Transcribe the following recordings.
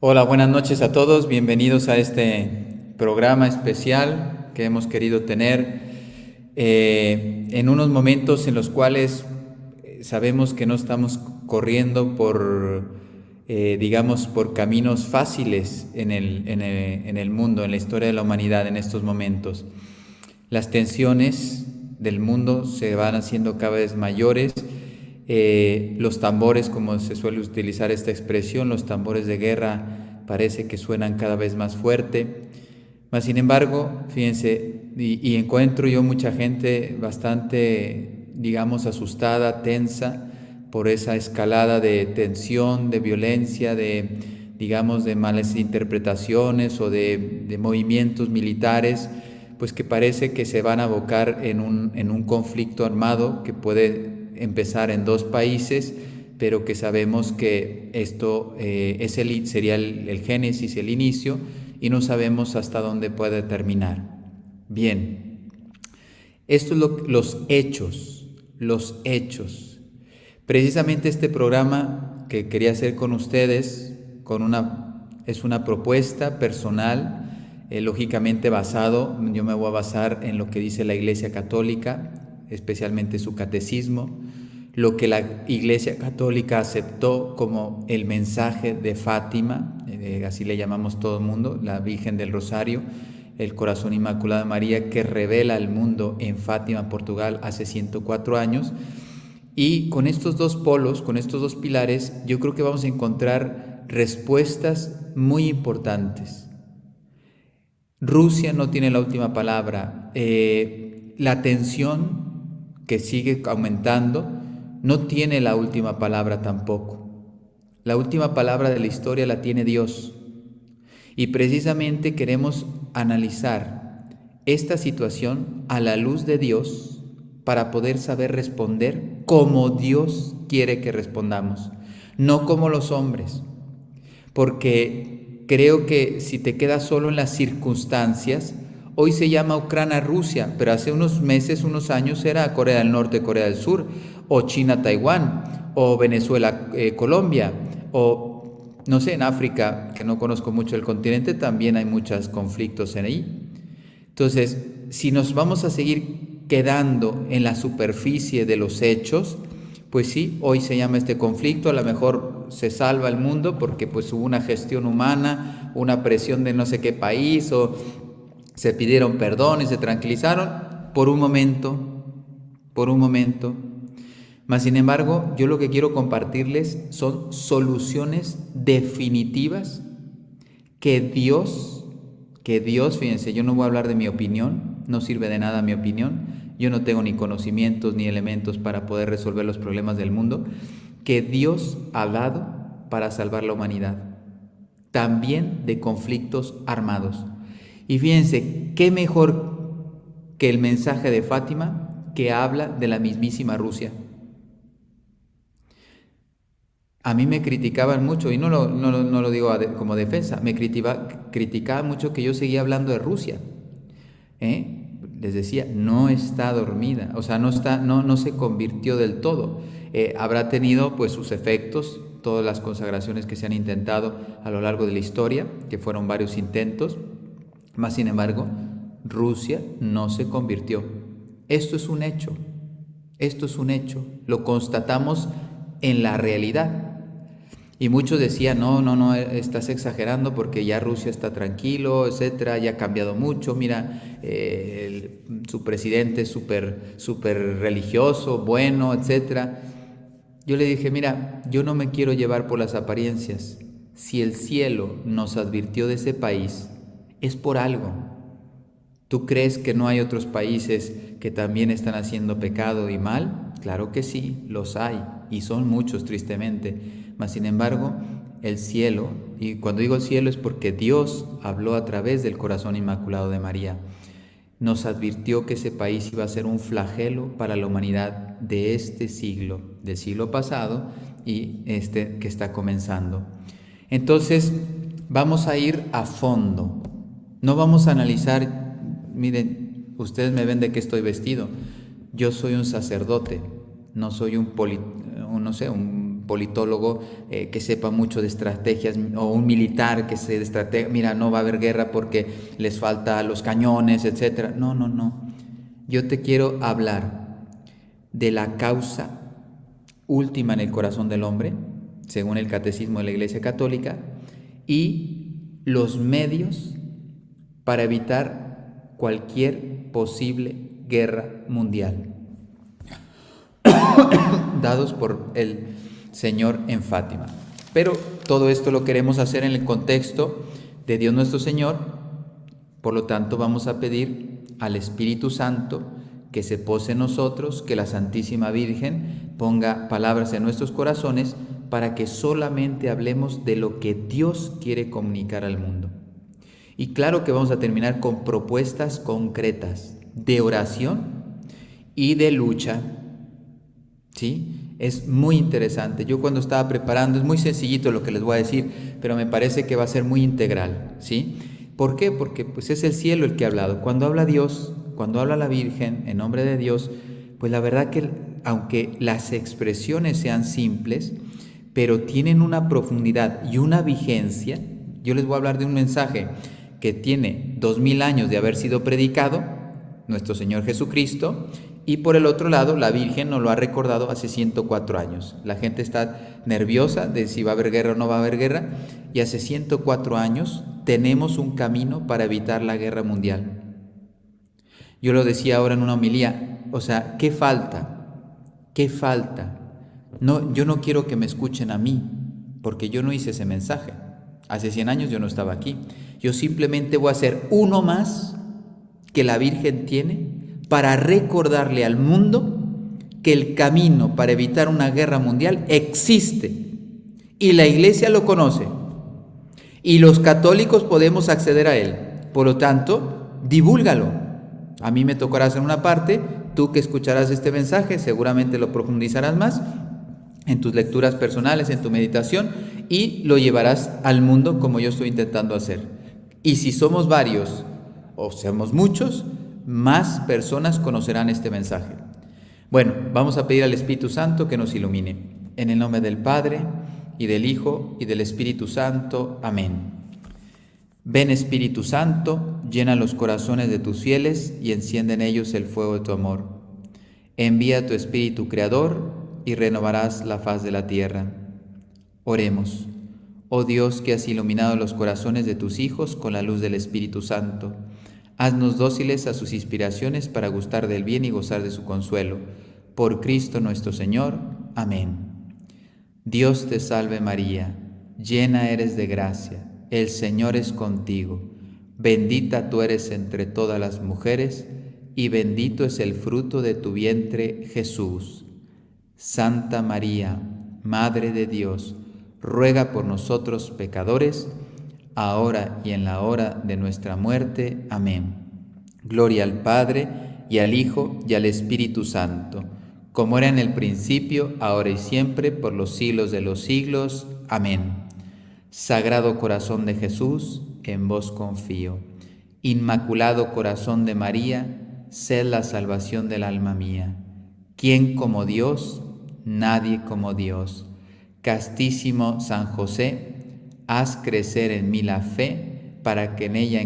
Hola, buenas noches a todos. Bienvenidos a este programa especial que hemos querido tener en unos momentos en los cuales sabemos que no estamos corriendo digamos, por caminos fáciles en el mundo, en la historia de la humanidad en estos momentos. Las tensiones del mundo se van haciendo cada vez mayores. Los tambores, como se suele utilizar esta expresión, los tambores de guerra parece que suenan cada vez más fuerte. Mas sin embargo, fíjense, y encuentro yo mucha gente bastante, digamos, asustada, tensa por esa escalada de tensión, de violencia, digamos, de malas interpretaciones o de movimientos militares, pues que parece que se van a abocar en un conflicto armado que puede empezar en dos países, pero que sabemos que esto sería el génesis, el inicio, y no sabemos hasta dónde puede terminar. Bien, esto es los hechos. Precisamente este programa que quería hacer con ustedes es una propuesta personal, lógicamente yo me voy a basar en lo que dice la Iglesia Católica, especialmente su catecismo, lo que la Iglesia Católica aceptó como el mensaje de Fátima, así le llamamos todo el mundo, la Virgen del Rosario, el Corazón Inmaculado de María, que revela al mundo en Fátima, Portugal, hace 104 años. Y con estos dos polos, con estos dos pilares, yo creo que vamos a encontrar respuestas muy importantes. Rusia no tiene la última palabra. La tensión que sigue aumentando no tiene la última palabra tampoco. La última palabra de la historia la tiene Dios. Y precisamente queremos analizar esta situación a la luz de Dios para poder saber responder como Dios quiere que respondamos, no como los hombres. Porque creo que si te quedas solo en las circunstancias, hoy se llama Ucrania-Rusia, pero hace unos meses, unos años era Corea del Norte, Corea del Sur, o China-Taiwán, o Venezuela-Colombia, o no sé, en África, que no conozco mucho el continente, también hay muchos conflictos en ahí. Entonces, si nos vamos a seguir quedando en la superficie de los hechos, pues sí, hoy se llama este conflicto, a lo mejor se salva el mundo porque pues hubo una gestión humana, una presión de no sé qué país, o se pidieron perdón y se tranquilizaron por un momento. Mas sin embargo, yo lo que quiero compartirles son soluciones definitivas que Dios, fíjense, yo no voy a hablar de mi opinión, no sirve de nada mi opinión, yo no tengo ni conocimientos ni elementos para poder resolver los problemas del mundo, que Dios ha dado para salvar la humanidad, también de conflictos armados. Y fíjense, qué mejor que el mensaje de Fátima que habla de la mismísima Rusia. A mí me criticaban mucho, y no lo digo como defensa, me criticaban mucho que yo seguía hablando de Rusia. Les decía, no está dormida, o sea, no se convirtió del todo. Habrá tenido pues sus efectos, todas las consagraciones que se han intentado a lo largo de la historia, que fueron varios intentos, mas sin embargo, Rusia no se convirtió. Esto es un hecho, lo constatamos en la realidad. Y muchos decían, no, estás exagerando porque ya Rusia está tranquilo, etcétera, ya ha cambiado mucho, mira, su presidente es súper religioso, bueno, etcétera. Yo le dije, mira, yo no me quiero llevar por las apariencias. Si el cielo nos advirtió de ese país, es por algo. ¿Tú crees que no hay otros países que también están haciendo pecado y mal? Claro que sí, los hay, y son muchos tristemente. Mas sin embargo, el cielo, y cuando digo el cielo es porque Dios habló a través del Corazón Inmaculado de María, nos advirtió que ese país iba a ser un flagelo para la humanidad de este siglo, del siglo pasado y este que está comenzando. Entonces, vamos a ir a fondo. No vamos a analizar, miren, ustedes me ven de qué estoy vestido. Yo soy un sacerdote, no soy un político politólogo que sepa mucho de estrategias o un militar que se de estrategia, mira, no va a haber guerra porque les falta los cañones, etc. No, no, no. Yo te quiero hablar de la causa última en el corazón del hombre, según el Catecismo de la Iglesia Católica, y los medios para evitar cualquier posible guerra mundial dados por el Señor en Fátima. Pero todo esto lo queremos hacer en el contexto de Dios nuestro Señor. Por lo tanto, vamos a pedir al Espíritu Santo que se pose en nosotros, que la Santísima Virgen ponga palabras en nuestros corazones para que solamente hablemos de lo que Dios quiere comunicar al mundo. Y claro que vamos a terminar con propuestas concretas de oración y de lucha. ¿Sí? Es muy interesante. Yo cuando estaba preparando, es muy sencillito lo que les voy a decir, pero me parece que va a ser muy integral. ¿Sí? ¿Por qué? Porque pues es el cielo el que ha hablado. Cuando habla Dios, cuando habla la Virgen en nombre de Dios, pues la verdad que aunque las expresiones sean simples, pero tienen una profundidad y una vigencia. Yo les voy a hablar de un mensaje que tiene 2000 años de haber sido predicado, nuestro Señor Jesucristo, y por el otro lado, la Virgen nos lo ha recordado hace 104 años. La gente está nerviosa de si va a haber guerra o no va a haber guerra, y hace 104 años tenemos un camino para evitar la guerra mundial. Yo lo decía ahora en una homilía, o sea, ¿qué falta? ¿Qué falta? No, yo no quiero que me escuchen a mí, porque yo no hice ese mensaje. Hace 100 años yo no estaba aquí. Yo simplemente voy a hacer uno más que la Virgen tiene para recordarle al mundo que el camino para evitar una guerra mundial existe y la Iglesia lo conoce y los católicos podemos acceder a él. Por lo tanto, divúlgalo. A mí me tocará hacer una parte, tú que escucharás este mensaje seguramente lo profundizarás más en tus lecturas personales, en tu meditación, y lo llevarás al mundo como yo estoy intentando hacer. Y si somos varios o somos muchos, más personas conocerán este mensaje. Bueno, vamos a pedir al Espíritu Santo que nos ilumine. En el nombre del Padre, y del Hijo, y del Espíritu Santo. Amén. Ven, Espíritu Santo, llena los corazones de tus fieles y enciende en ellos el fuego de tu amor. Envía tu Espíritu Creador y renovarás la faz de la tierra. Oremos. Oh Dios, que has iluminado los corazones de tus hijos con la luz del Espíritu Santo, haznos dóciles a sus inspiraciones para gustar del bien y gozar de su consuelo. Por Cristo nuestro Señor. Amén. Dios te salve María, llena eres de gracia, el Señor es contigo. Bendita tú eres entre todas las mujeres, y bendito es el fruto de tu vientre, Jesús. Santa María, Madre de Dios, ruega por nosotros pecadores, ahora y en la hora de nuestra muerte. Amén. Gloria al Padre, y al Hijo, y al Espíritu Santo, como era en el principio, ahora y siempre, por los siglos de los siglos. Amén. Sagrado Corazón de Jesús, en vos confío. Inmaculado Corazón de María, sed la salvación del alma mía. ¿Quién como Dios? Nadie como Dios. Castísimo San José, haz crecer en mí la fe para que en ella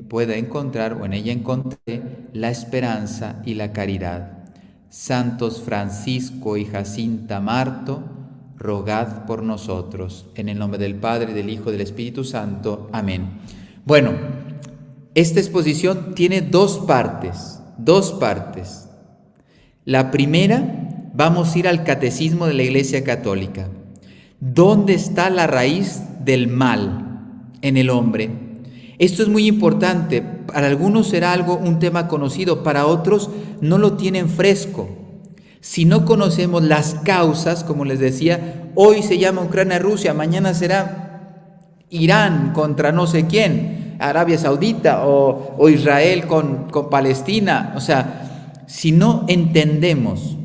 pueda encontrar o en ella encontré la esperanza y la caridad. Santos Francisco y Jacinta Marto, rogad por nosotros. En el nombre del Padre, del Hijo y del Espíritu Santo. Amén. Bueno, esta exposición tiene dos partes. La primera, vamos a ir al Catecismo de la Iglesia Católica. ¿Dónde está la raíz del mal en el hombre? Esto es muy importante. Para algunos será un tema conocido, para otros no lo tienen fresco. Si no conocemos las causas, como les decía, hoy se llama Ucrania-Rusia, mañana será Irán contra no sé quién, Arabia Saudita o Israel con Palestina. O sea, si no entendemos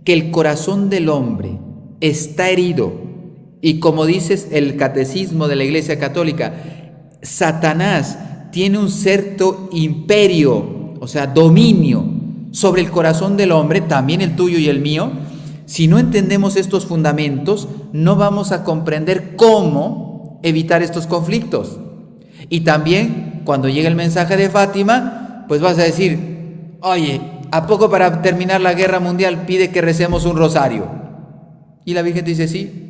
que el corazón del hombre está herido, y como dice el Catecismo de la Iglesia Católica, Satanás tiene un cierto imperio, o sea, dominio sobre el corazón del hombre, también el tuyo y el mío, Si no entendemos estos fundamentos, no vamos a comprender cómo evitar estos conflictos. Y también, cuando llegue el mensaje de Fátima, pues vas a decir, oye, ¿a poco para terminar la guerra mundial pide que recemos un rosario? Y la Virgen te dice, sí.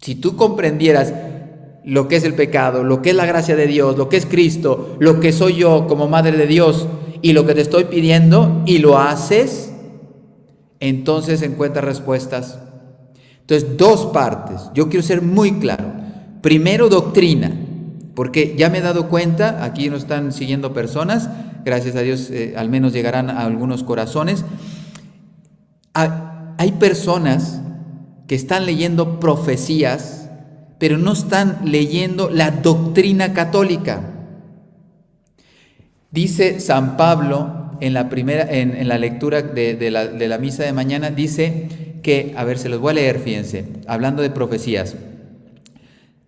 Si tú comprendieras lo que es el pecado, lo que es la gracia de Dios, lo que es Cristo, lo que soy yo como Madre de Dios y lo que te estoy pidiendo, y lo haces, entonces encuentras respuestas. Entonces, dos partes. Yo quiero ser muy claro. Primero, doctrina, porque ya me he dado cuenta, aquí nos están siguiendo personas, gracias a Dios al menos llegarán a algunos corazones. Hay personas que están leyendo profecías, pero no están leyendo la doctrina católica. Dice San Pablo en la lectura de la misa de mañana, dice que, a ver, se los voy a leer, fíjense, hablando de profecías.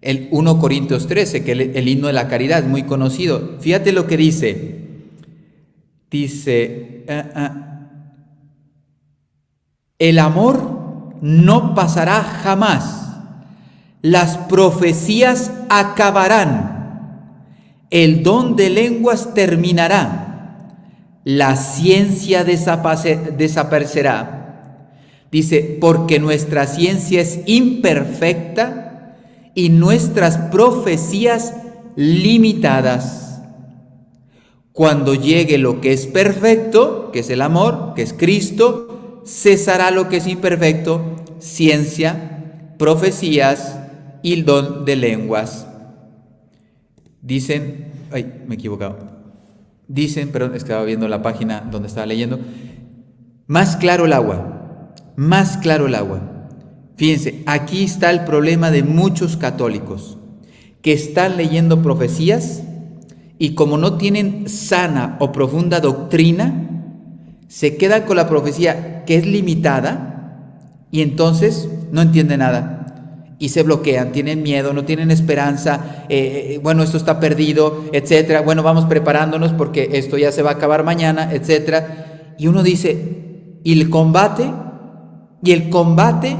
El 1 Corintios 13, que el himno de la caridad es muy conocido. Fíjate lo que dice. Dice, el amor no pasará jamás, las profecías acabarán, el don de lenguas terminará, la ciencia desaparecerá. Dice, porque nuestra ciencia es imperfecta y nuestras profecías limitadas. Cuando llegue lo que es perfecto, que es el amor, que es Cristo, cesará lo que es imperfecto, ciencia, profecías y el don de lenguas. Dicen, me he equivocado. Dicen, perdón, estaba viendo la página donde estaba leyendo, más claro el agua, más claro el agua. Fíjense, aquí está el problema de muchos católicos que están leyendo profecías y como no tienen sana o profunda doctrina, se quedan con la profecía que es limitada y entonces no entienden nada y se bloquean, tienen miedo, no tienen esperanza, bueno, esto está perdido, etcétera, bueno, vamos preparándonos porque esto ya se va a acabar mañana, etcétera. Y uno dice, ¿y el combate? ¿Y el combate?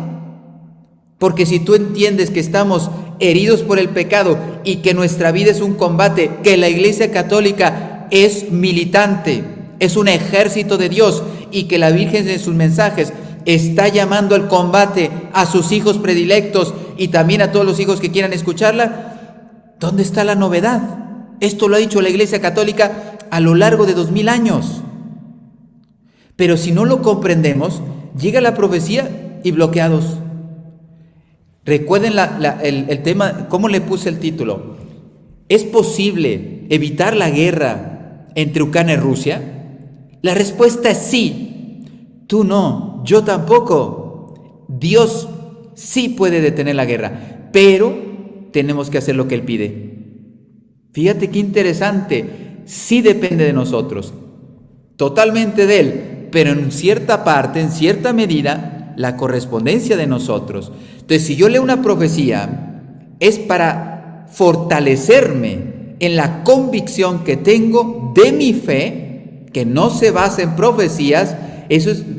Porque si tú entiendes que estamos heridos por el pecado y que nuestra vida es un combate, que la Iglesia Católica es militante, es un ejército de Dios y que la Virgen en sus mensajes está llamando al combate a sus hijos predilectos y también a todos los hijos que quieran escucharla, ¿dónde está la novedad? Esto lo ha dicho la Iglesia Católica a lo largo de 2000 años. Pero si no lo comprendemos, llega la profecía y bloqueados. Recuerden el tema, ¿cómo le puse el título? ¿Es posible evitar la guerra entre Ucrania y Rusia? La respuesta es sí. Tú no, yo tampoco. Dios sí puede detener la guerra, pero tenemos que hacer lo que Él pide. Fíjate qué interesante. Sí depende de nosotros, totalmente de Él, pero en cierta parte, en cierta medida, la correspondencia de nosotros. Entonces, si yo leo una profecía, es para fortalecerme en la convicción que tengo de mi fe, que no se basa en profecías.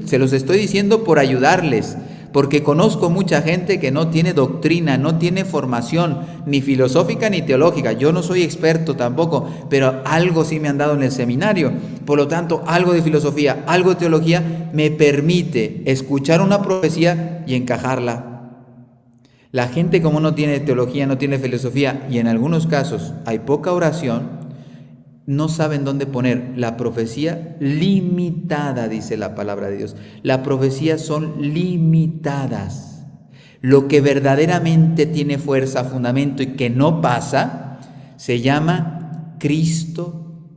Se los estoy diciendo por ayudarles, porque conozco mucha gente que no tiene doctrina, no tiene formación, ni filosófica ni teológica. Yo no soy experto tampoco, pero algo sí me han dado en el seminario. Por lo tanto, algo de filosofía, algo de teología me permite escuchar una profecía y encajarla. La gente, como no tiene teología, no tiene filosofía, y en algunos casos hay poca oración, no saben dónde poner la profecía limitada, dice la palabra de Dios. Las profecías son limitadas. Lo que verdaderamente tiene fuerza, fundamento y que no pasa, se llama Cristo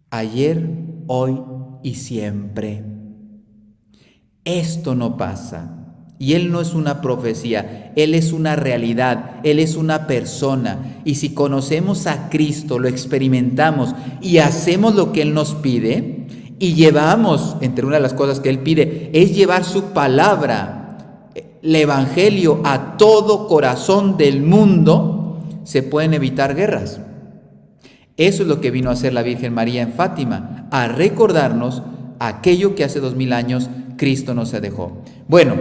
ayer, hoy y siempre. Esto no pasa. Y Él no es una profecía, Él es una realidad, Él es una persona. Y si conocemos a Cristo, lo experimentamos y hacemos lo que Él nos pide y llevamos, entre una de las cosas que Él pide, es llevar su palabra, el Evangelio a todo corazón del mundo, se pueden evitar guerras. Eso es lo que vino a hacer la Virgen María en Fátima, a recordarnos aquello que hace 2000 años Cristo no se dejó. Bueno,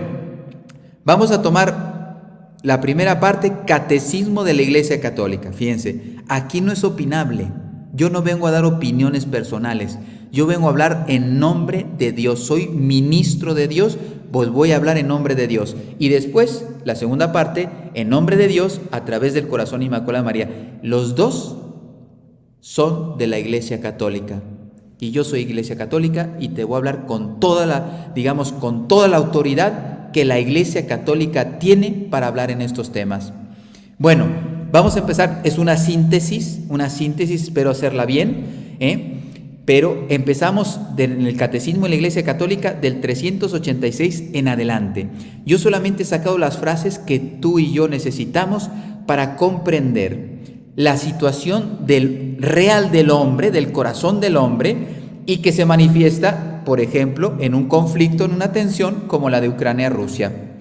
vamos a tomar la primera parte, Catecismo de la Iglesia Católica. Fíjense, aquí no es opinable. Yo no vengo a dar opiniones personales. Yo vengo a hablar en nombre de Dios. Soy ministro de Dios, pues voy a hablar en nombre de Dios. Y después, la segunda parte, en nombre de Dios, a través del corazón inmaculado de María. Los dos son de la Iglesia Católica. Y yo soy Iglesia Católica y te voy a hablar con toda la autoridad que la Iglesia Católica tiene para hablar en estos temas. Bueno, vamos a empezar. Es una síntesis, espero hacerla bien, pero empezamos en el Catecismo de la Iglesia Católica del 386 en adelante. Yo solamente he sacado las frases que tú y yo necesitamos para comprender la situación real del hombre, del corazón del hombre, y que se manifiesta, por ejemplo, en un conflicto, en una tensión como la de Ucrania-Rusia.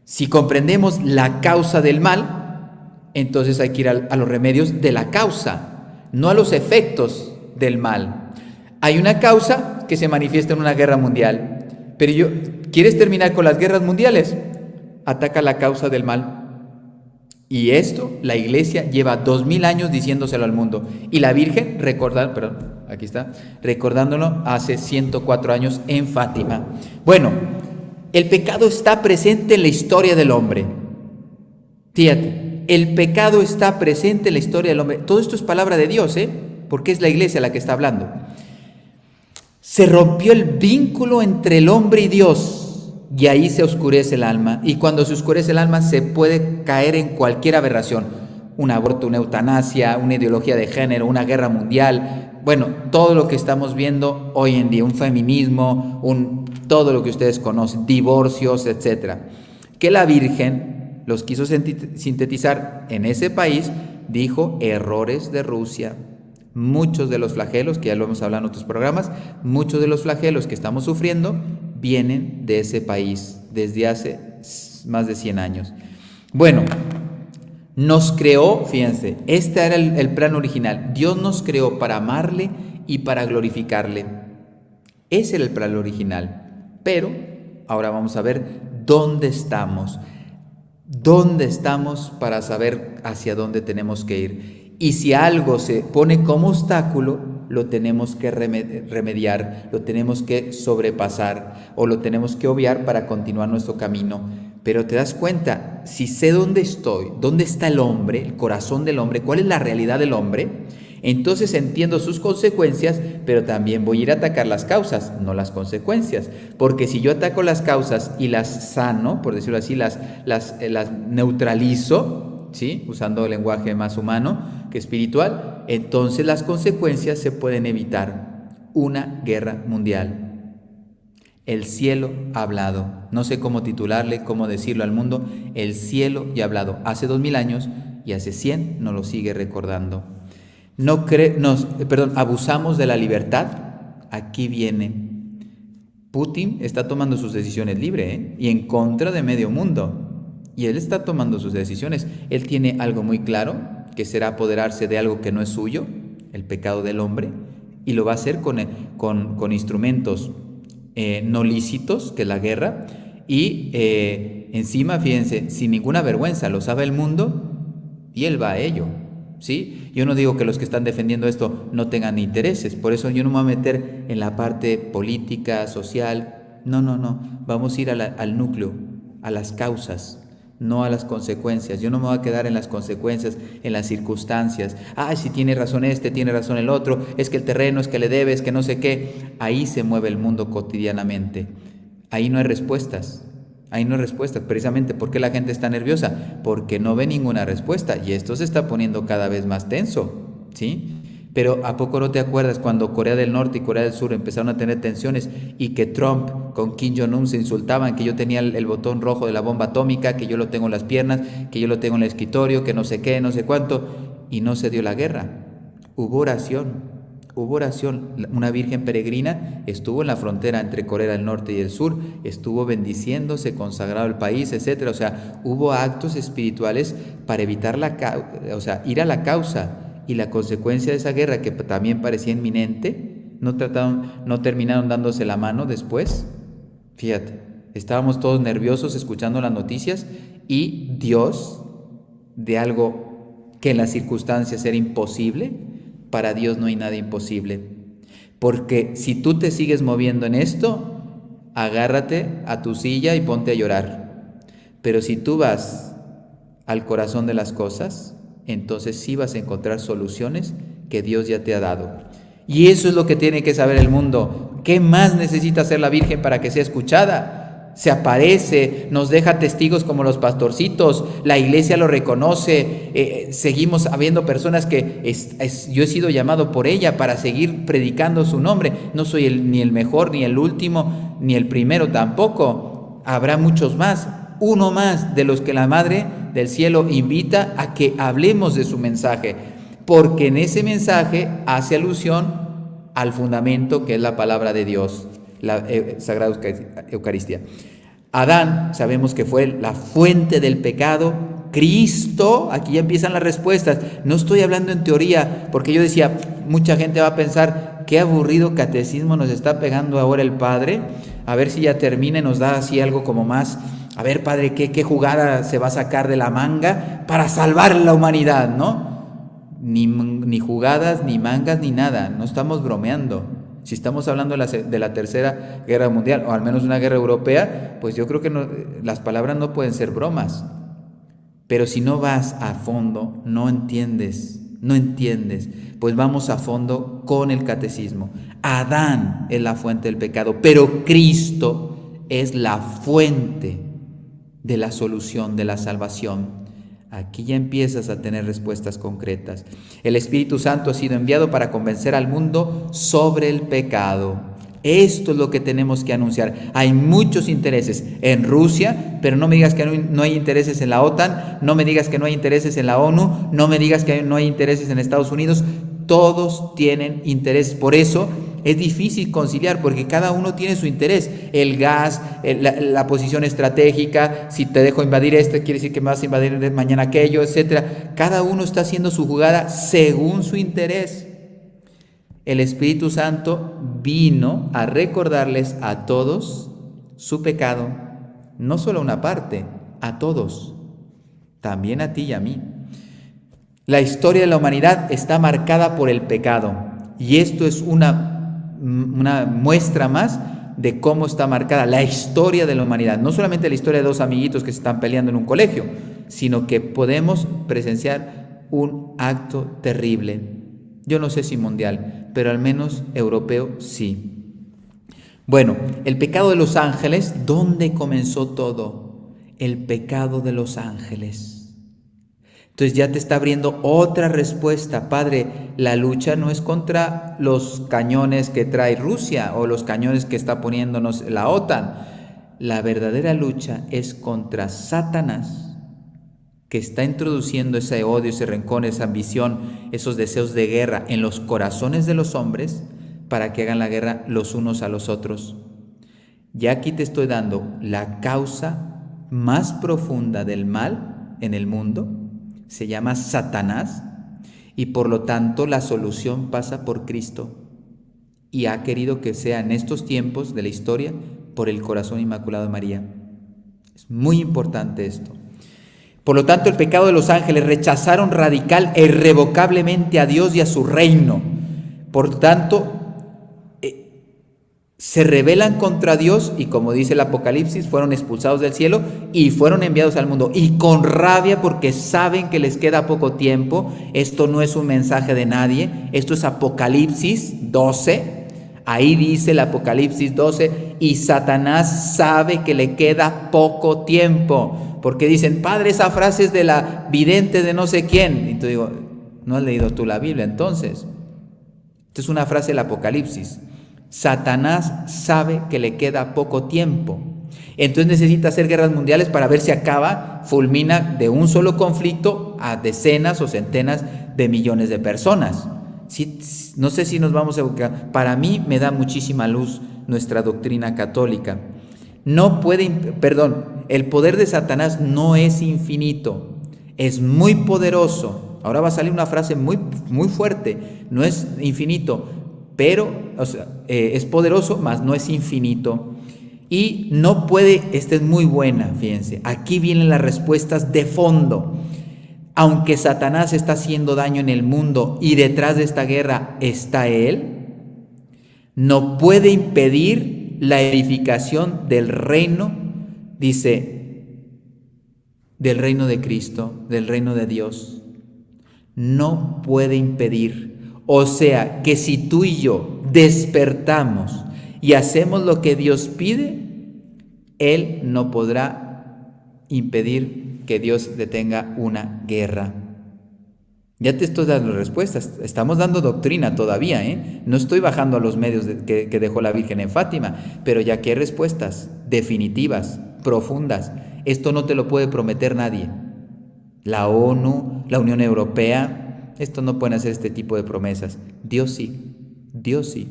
Si comprendemos la causa del mal, entonces hay que ir a los remedios de la causa, no a los efectos del mal. Hay una causa que se manifiesta en una guerra mundial, pero ¿quieres terminar con las guerras mundiales? Ataca la causa del mal. Y esto la Iglesia lleva 2000 años diciéndoselo al mundo. Y la Virgen, recordándolo hace 104 años en Fátima. Bueno, el pecado está presente en la historia del hombre. Fíjate, el pecado está presente en la historia del hombre. Todo esto es palabra de Dios, porque es la Iglesia la que está hablando. Se rompió el vínculo entre el hombre y Dios. Y ahí se oscurece el alma, y cuando se oscurece el alma se puede caer en cualquier aberración, un aborto, una eutanasia, una ideología de género, una guerra mundial, bueno, todo lo que estamos viendo hoy en día, un feminismo, todo lo que ustedes conocen, divorcios, etc. Que la Virgen los quiso sintetizar en ese país, dijo errores de Rusia. Muchos de los flagelos, que ya lo hemos hablado en otros programas, muchos de los flagelos que estamos sufriendo vienen de ese país desde hace más de 100 años. Bueno, nos creó, fíjense, este era el plan original. Dios nos creó para amarle y para glorificarle. Ese era el plan original. Pero ahora vamos a ver dónde estamos. ¿Dónde estamos para saber hacia dónde tenemos que ir? Y si algo se pone como obstáculo, lo tenemos que remediar, lo tenemos que sobrepasar o lo tenemos que obviar para continuar nuestro camino. Pero te das cuenta, si sé dónde estoy, dónde está el hombre, el corazón del hombre, cuál es la realidad del hombre, entonces entiendo sus consecuencias, pero también voy a ir a atacar las causas, no las consecuencias. Porque si yo ataco las causas y las sano, por decirlo así, las neutralizo, ¿sí?, usando el lenguaje más humano que espiritual, entonces las consecuencias se pueden evitar. Una guerra mundial. El cielo ha hablado. No sé cómo titularle, cómo decirlo al mundo. El cielo ya ha hablado. Hace 2000 años y hace 100 nos lo sigue recordando. Abusamos de la libertad. Aquí viene. Putin está tomando sus decisiones libre, y en contra de medio mundo. Y él está tomando sus decisiones. Él tiene algo muy claro, que será apoderarse de algo que no es suyo, el pecado del hombre, y lo va a hacer con instrumentos no lícitos, que es la guerra, y encima, fíjense, sin ninguna vergüenza, lo sabe el mundo, y él va a ello, ¿sí? Yo no digo que los que están defendiendo esto no tengan intereses, por eso yo no me voy a meter en la parte política, social, no, vamos a ir al núcleo, a las causas, no a las consecuencias. Yo no me voy a quedar en las consecuencias, en las circunstancias. Si tiene razón este, tiene razón el otro, es que el terreno, es que le debes, que no sé qué. Ahí se mueve el mundo cotidianamente. Ahí no hay respuestas. Precisamente, ¿por qué la gente está nerviosa? Porque no ve ninguna respuesta, y esto se está poniendo cada vez más tenso, ¿sí? Pero ¿a poco no te acuerdas cuando Corea del Norte y Corea del Sur empezaron a tener tensiones y que Trump con Kim Jong-un se insultaban, que yo tenía el botón rojo de la bomba atómica, que yo lo tengo en las piernas, que yo lo tengo en el escritorio, que no sé qué, no sé cuánto, y no se dio la guerra? Hubo oración. Una virgen peregrina estuvo en la frontera entre Corea del Norte y el Sur, estuvo bendiciéndose, consagrado el país, etcétera. O sea, hubo actos espirituales para evitar ir a la causa. Y la consecuencia de esa guerra, que también parecía inminente, no terminaron dándose la mano después. Fíjate, estábamos todos nerviosos escuchando las noticias y Dios, de algo que en las circunstancias era imposible, para Dios no hay nada imposible. Porque si tú te sigues moviendo en esto, agárrate a tu silla y ponte a llorar. Pero si tú vas al corazón de las cosas, entonces sí vas a encontrar soluciones que Dios ya te ha dado. Y eso es lo que tiene que saber el mundo. ¿Qué más necesita hacer la Virgen para que sea escuchada? Se aparece, nos deja testigos como los pastorcitos, la iglesia lo reconoce, seguimos habiendo personas que yo he sido llamado por ella para seguir predicando su nombre. No soy ni el mejor, ni el último, ni el primero tampoco. Habrá muchos más, uno más de los que la Madre del Cielo invita a que hablemos de su mensaje, porque en ese mensaje hace alusión al fundamento que es la palabra de Dios, la Sagrada Eucaristía. Adán, sabemos que fue la fuente del pecado. Cristo, aquí ya empiezan las respuestas. No estoy hablando en teoría, porque yo decía, mucha gente va a pensar, qué aburrido catecismo nos está pegando ahora el Padre. A ver si ya termina y nos da así algo como más. A ver, Padre, ¿qué jugada se va a sacar de la manga para salvar la humanidad, no? Ni jugadas, ni mangas, ni nada. No estamos bromeando. Si estamos hablando de la Tercera Guerra Mundial, o al menos una guerra europea, pues yo creo que las palabras no pueden ser bromas. Pero si no vas a fondo, no entiendes. Pues vamos a fondo con el catecismo. Adán es la fuente del pecado, pero Cristo es la fuente de la solución, de la salvación. Aquí ya empiezas a tener respuestas concretas. El Espíritu Santo ha sido enviado para convencer al mundo sobre el pecado. Esto es lo que tenemos que anunciar. Hay muchos intereses en Rusia, pero no me digas que no hay intereses en la OTAN, no me digas que no hay intereses en la ONU, no me digas que no hay intereses en Estados Unidos. Todos tienen interés. Por eso es difícil conciliar, porque cada uno tiene su interés. El gas, la posición estratégica, si te dejo invadir quiere decir que me vas a invadir mañana aquello, etcétera. Cada uno está haciendo su jugada según su interés. El Espíritu Santo vino a recordarles a todos su pecado, no solo a una parte, a todos, también a ti y a mí. La historia de la humanidad está marcada por el pecado, y esto es una muestra más de cómo está marcada la historia de la humanidad. No solamente la historia de dos amiguitos que se están peleando en un colegio, sino que podemos presenciar un acto terrible. Yo no sé si mundial, pero al menos europeo sí. Bueno, el pecado de los ángeles, ¿dónde comenzó todo? El pecado de los ángeles. Entonces ya te está abriendo otra respuesta. Padre, la lucha no es contra los cañones que trae Rusia o los cañones que está poniéndonos la OTAN. La verdadera lucha es contra Satanás, que está introduciendo ese odio, ese rencor, esa ambición, esos deseos de guerra en los corazones de los hombres para que hagan la guerra los unos a los otros. Ya aquí te estoy dando la causa más profunda del mal en el mundo. Se llama Satanás, y por lo tanto la solución pasa por Cristo, y ha querido que sea en estos tiempos de la historia por el corazón inmaculado de María. Es muy importante esto. Por lo tanto, el pecado de los ángeles, rechazaron radical e irrevocablemente a Dios y a su reino. Por tanto, se rebelan contra Dios y, como dice el Apocalipsis, fueron expulsados del cielo y fueron enviados al mundo, y con rabia, porque saben que les queda poco tiempo. Esto no es un mensaje de nadie, esto es Apocalipsis 12. Ahí dice el Apocalipsis 12, y Satanás sabe que le queda poco tiempo, porque dicen, Padre, esa frase es de la vidente de no sé quién. Y tú digo, ¿no has leído tú la Biblia entonces? Esta es una frase del Apocalipsis. Satanás sabe que le queda poco tiempo, entonces necesita hacer guerras mundiales para ver si acaba, fulmina de un solo conflicto a decenas o centenas de millones de personas. Sí, no sé si nos vamos a evocar. Para mí me da muchísima luz nuestra doctrina católica. El poder de Satanás no es infinito, es muy poderoso. Ahora va a salir una frase muy, muy fuerte, no es infinito, pero es poderoso, mas no es infinito. Y no puede, esta es muy buena, fíjense, aquí vienen las respuestas de fondo. Aunque Satanás está haciendo daño en el mundo y detrás de esta guerra está él, no puede impedir la edificación del reino, dice, del reino de Cristo, del reino de Dios. No puede impedir. O sea, que si tú y yo despertamos y hacemos lo que Dios pide, Él no podrá impedir que Dios detenga una guerra. Ya te estoy dando respuestas, estamos dando doctrina todavía, no estoy bajando a los medios que dejó la Virgen en Fátima, pero ya que hay respuestas definitivas, profundas. Esto no te lo puede prometer nadie. La ONU, la Unión Europea, esto no pueden hacer este tipo de promesas. Dios sí, Dios sí.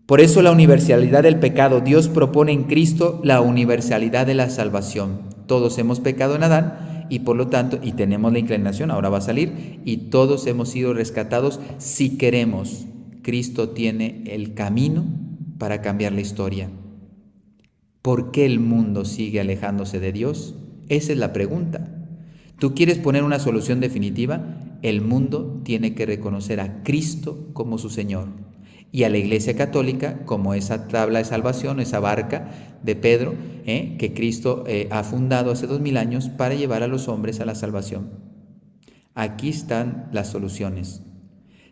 Por eso la universalidad del pecado. Dios propone en Cristo la universalidad de la salvación. Todos hemos pecado en Adán y por lo tanto, y tenemos la inclinación, ahora va a salir, y todos hemos sido rescatados si queremos. Cristo tiene el camino para cambiar la historia. ¿Por qué el mundo sigue alejándose de Dios? Esa es la pregunta. ¿Tú quieres poner una solución definitiva? El mundo tiene que reconocer a Cristo como su Señor y a la Iglesia Católica como esa tabla de salvación, esa barca de Pedro, que Cristo ha fundado hace 2000 años para llevar a los hombres a la salvación. Aquí están las soluciones.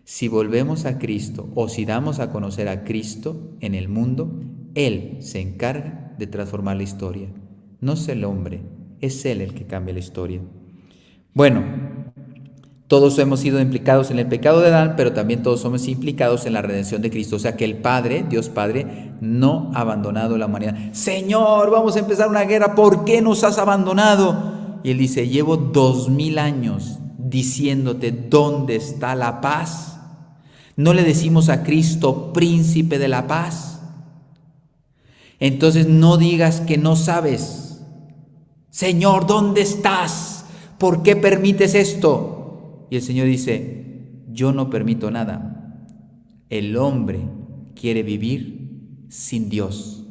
Si volvemos a Cristo o si damos a conocer a Cristo en el mundo, Él se encarga de transformar la historia. No es el hombre, es Él el que cambia la historia. Bueno, todos hemos sido implicados en el pecado de Adán, pero también todos somos implicados en la redención de Cristo. O sea que el Padre, Dios Padre, no ha abandonado la humanidad. Señor, vamos a empezar una guerra, ¿por qué nos has abandonado? Y Él dice, llevo 2000 años diciéndote dónde está la paz. ¿No le decimos a Cristo príncipe de la paz? Entonces no digas que no sabes. Señor, ¿dónde estás? ¿Por qué permites esto? Y el Señor dice, yo no permito nada. El hombre quiere vivir sin Dios.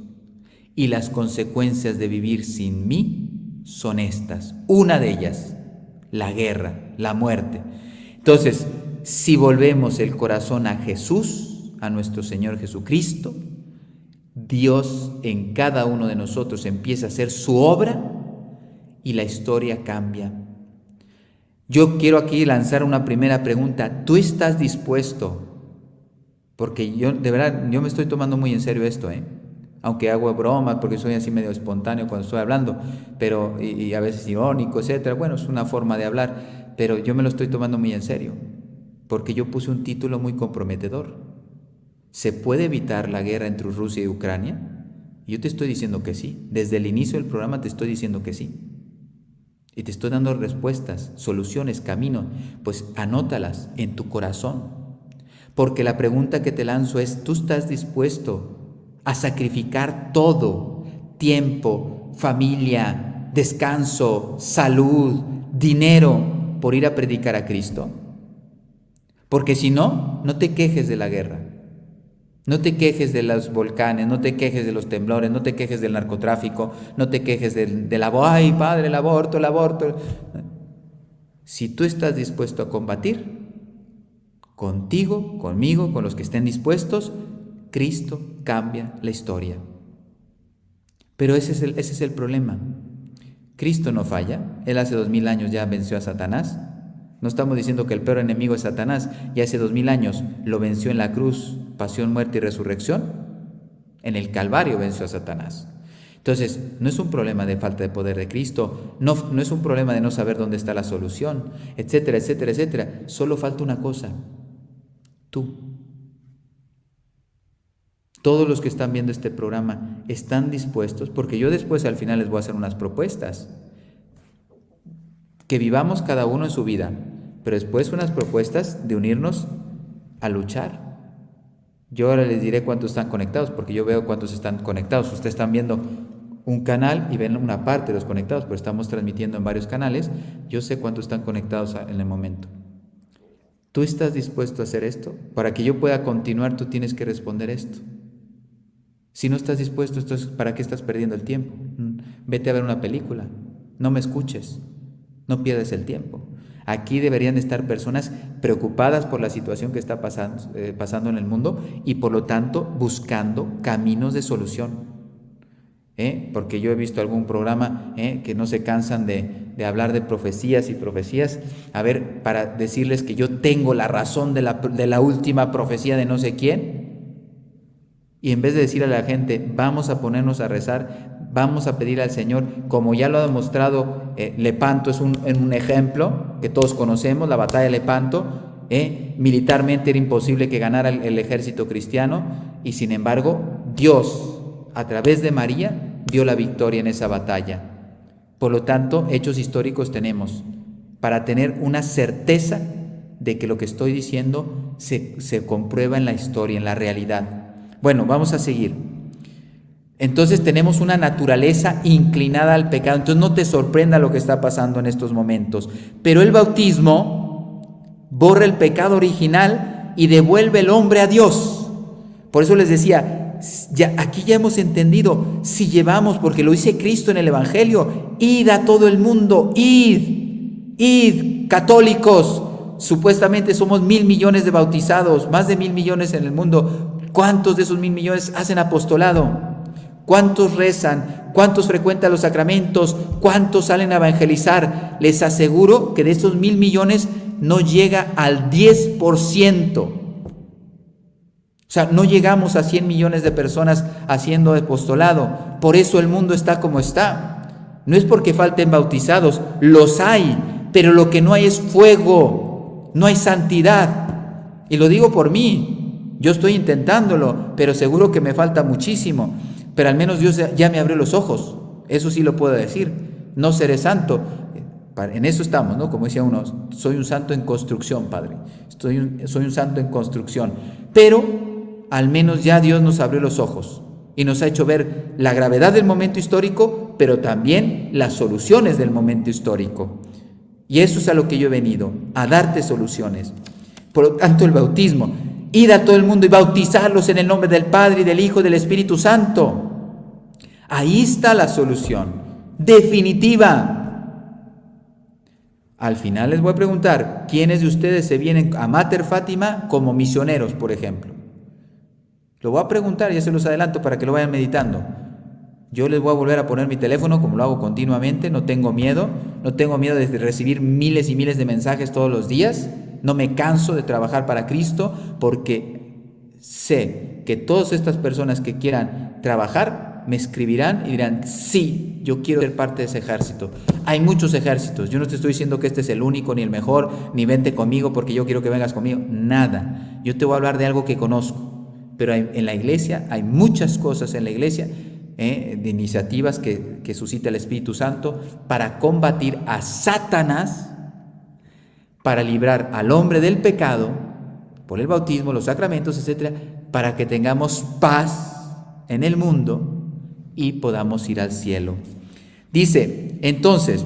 Y las consecuencias de vivir sin mí son estas. Una de ellas, la guerra, la muerte. Entonces, si volvemos el corazón a Jesús, a nuestro Señor Jesucristo, Dios en cada uno de nosotros empieza a hacer su obra y la historia cambia. Yo quiero aquí lanzar una primera pregunta. ¿Tú estás dispuesto? Porque yo, de verdad, yo me estoy tomando muy en serio esto, aunque hago bromas, porque soy así medio espontáneo cuando estoy hablando, pero y a veces irónico, etcétera. Bueno, es una forma de hablar, pero yo me lo estoy tomando muy en serio, porque yo puse un título muy comprometedor. ¿Se puede evitar la guerra entre Rusia y Ucrania? Yo te estoy diciendo que sí. Desde el inicio del programa te estoy diciendo que sí. Y te estoy dando respuestas, soluciones, camino. Pues anótalas en tu corazón. Porque la pregunta que te lanzo es, ¿tú estás dispuesto a sacrificar todo? Tiempo, familia, descanso, salud, dinero, por ir a predicar a Cristo. Porque si no, no te quejes de la guerra. No te quejes de los volcanes, no te quejes de los temblores, no te quejes del narcotráfico, no te quejes del aborto. ¡Ay, padre, el aborto, el aborto! Si tú estás dispuesto a combatir, contigo, conmigo, con los que estén dispuestos, Cristo cambia la historia. Pero ese es el problema. Cristo no falla. Él hace 2000 años ya venció a Satanás. No estamos diciendo que el peor enemigo es Satanás. Ya hace 2000 años lo venció en la cruz, pasión, muerte y resurrección. En el Calvario venció a Satanás. Entonces, no es un problema de falta de poder de Cristo, no es un problema de no saber dónde está la solución, etcétera, etcétera, etcétera. Solo falta una cosa, tú. Todos los que están viendo este programa están dispuestos, porque yo después al final les voy a hacer unas propuestas. Que vivamos cada uno en su vida, pero después unas propuestas de unirnos a luchar. Yo ahora les diré cuántos están conectados, porque yo veo cuántos están conectados. Ustedes están viendo un canal y ven una parte de los conectados, pero estamos transmitiendo en varios canales. Yo sé cuántos están conectados en el momento. ¿Tú estás dispuesto a hacer esto? Para que yo pueda continuar, tú tienes que responder esto. Si no estás dispuesto, entonces, ¿para qué estás perdiendo el tiempo? Vete a ver una película, no me escuches, no pierdas el tiempo. Aquí deberían estar personas preocupadas por la situación que está pasando en el mundo y por lo tanto buscando caminos de solución. Porque yo he visto algún programa que no se cansan de hablar de profecías y profecías, a ver, para decirles que yo tengo la razón de la última profecía de no sé quién, y en vez de decir a la gente, vamos a ponernos a rezar, vamos a pedir al Señor, como ya lo ha demostrado Lepanto, es un ejemplo que todos conocemos, la batalla de Lepanto, militarmente era imposible que ganara el ejército cristiano, y sin embargo, Dios, a través de María, dio la victoria en esa batalla. Por lo tanto, hechos históricos tenemos para tener una certeza de que lo que estoy diciendo se comprueba en la historia, en la realidad. Bueno, vamos a seguir. Entonces tenemos una naturaleza inclinada al pecado. Entonces no te sorprenda lo que está pasando en estos momentos. Pero el bautismo borra el pecado original y devuelve el hombre a Dios. Por eso les decía, aquí ya hemos entendido, si llevamos, porque lo dice Cristo en el Evangelio, id a todo el mundo, id, católicos. Supuestamente somos 1.000 millones de bautizados, más de 1.000 millones en el mundo. ¿Cuántos de esos 1.000 millones hacen apostolado? ¿Cuántos rezan? ¿Cuántos frecuentan los sacramentos? ¿Cuántos salen a evangelizar? Les aseguro que de esos 1.000 millones no llega al 10%. O sea, no llegamos a 100 millones de personas haciendo apostolado. Por eso el mundo está como está. No es porque falten bautizados, los hay, pero lo que no hay es fuego, no hay santidad. Y lo digo por mí. Yo estoy intentándolo, pero seguro que me falta muchísimo. Pero al menos Dios ya me abrió los ojos. Eso sí lo puedo decir. No seré santo. En eso estamos, ¿no? Como decía uno, soy un santo en construcción, Padre. Soy un santo en construcción. Pero al menos ya Dios nos abrió los ojos y nos ha hecho ver la gravedad del momento histórico, pero también las soluciones del momento histórico. Y eso es a lo que yo he venido, a darte soluciones. Por lo tanto, el bautismo, id a todo el mundo y bautizarlos en el nombre del Padre y del Hijo y del Espíritu Santo. Ahí está la solución, definitiva. Al final les voy a preguntar, ¿quiénes de ustedes se vienen a Mater Fátima como misioneros, por ejemplo? Lo voy a preguntar, ya se los adelanto para que lo vayan meditando. Yo les voy a volver a poner mi teléfono como lo hago continuamente, no tengo miedo de recibir miles y miles de mensajes todos los días. No me canso de trabajar para Cristo porque sé que todas estas personas que quieran trabajar me escribirán y dirán, sí, yo quiero ser parte de ese ejército. Hay muchos ejércitos, yo no te estoy diciendo que este es el único ni el mejor, ni vente conmigo porque yo quiero que vengas conmigo, nada. Yo te voy a hablar de algo que conozco, pero en la iglesia hay muchas cosas en la iglesia, de iniciativas que suscita el Espíritu Santo para combatir a Satanás, para librar al hombre del pecado, por el bautismo, los sacramentos, etcétera, para que tengamos paz en el mundo y podamos ir al cielo. Dice, entonces,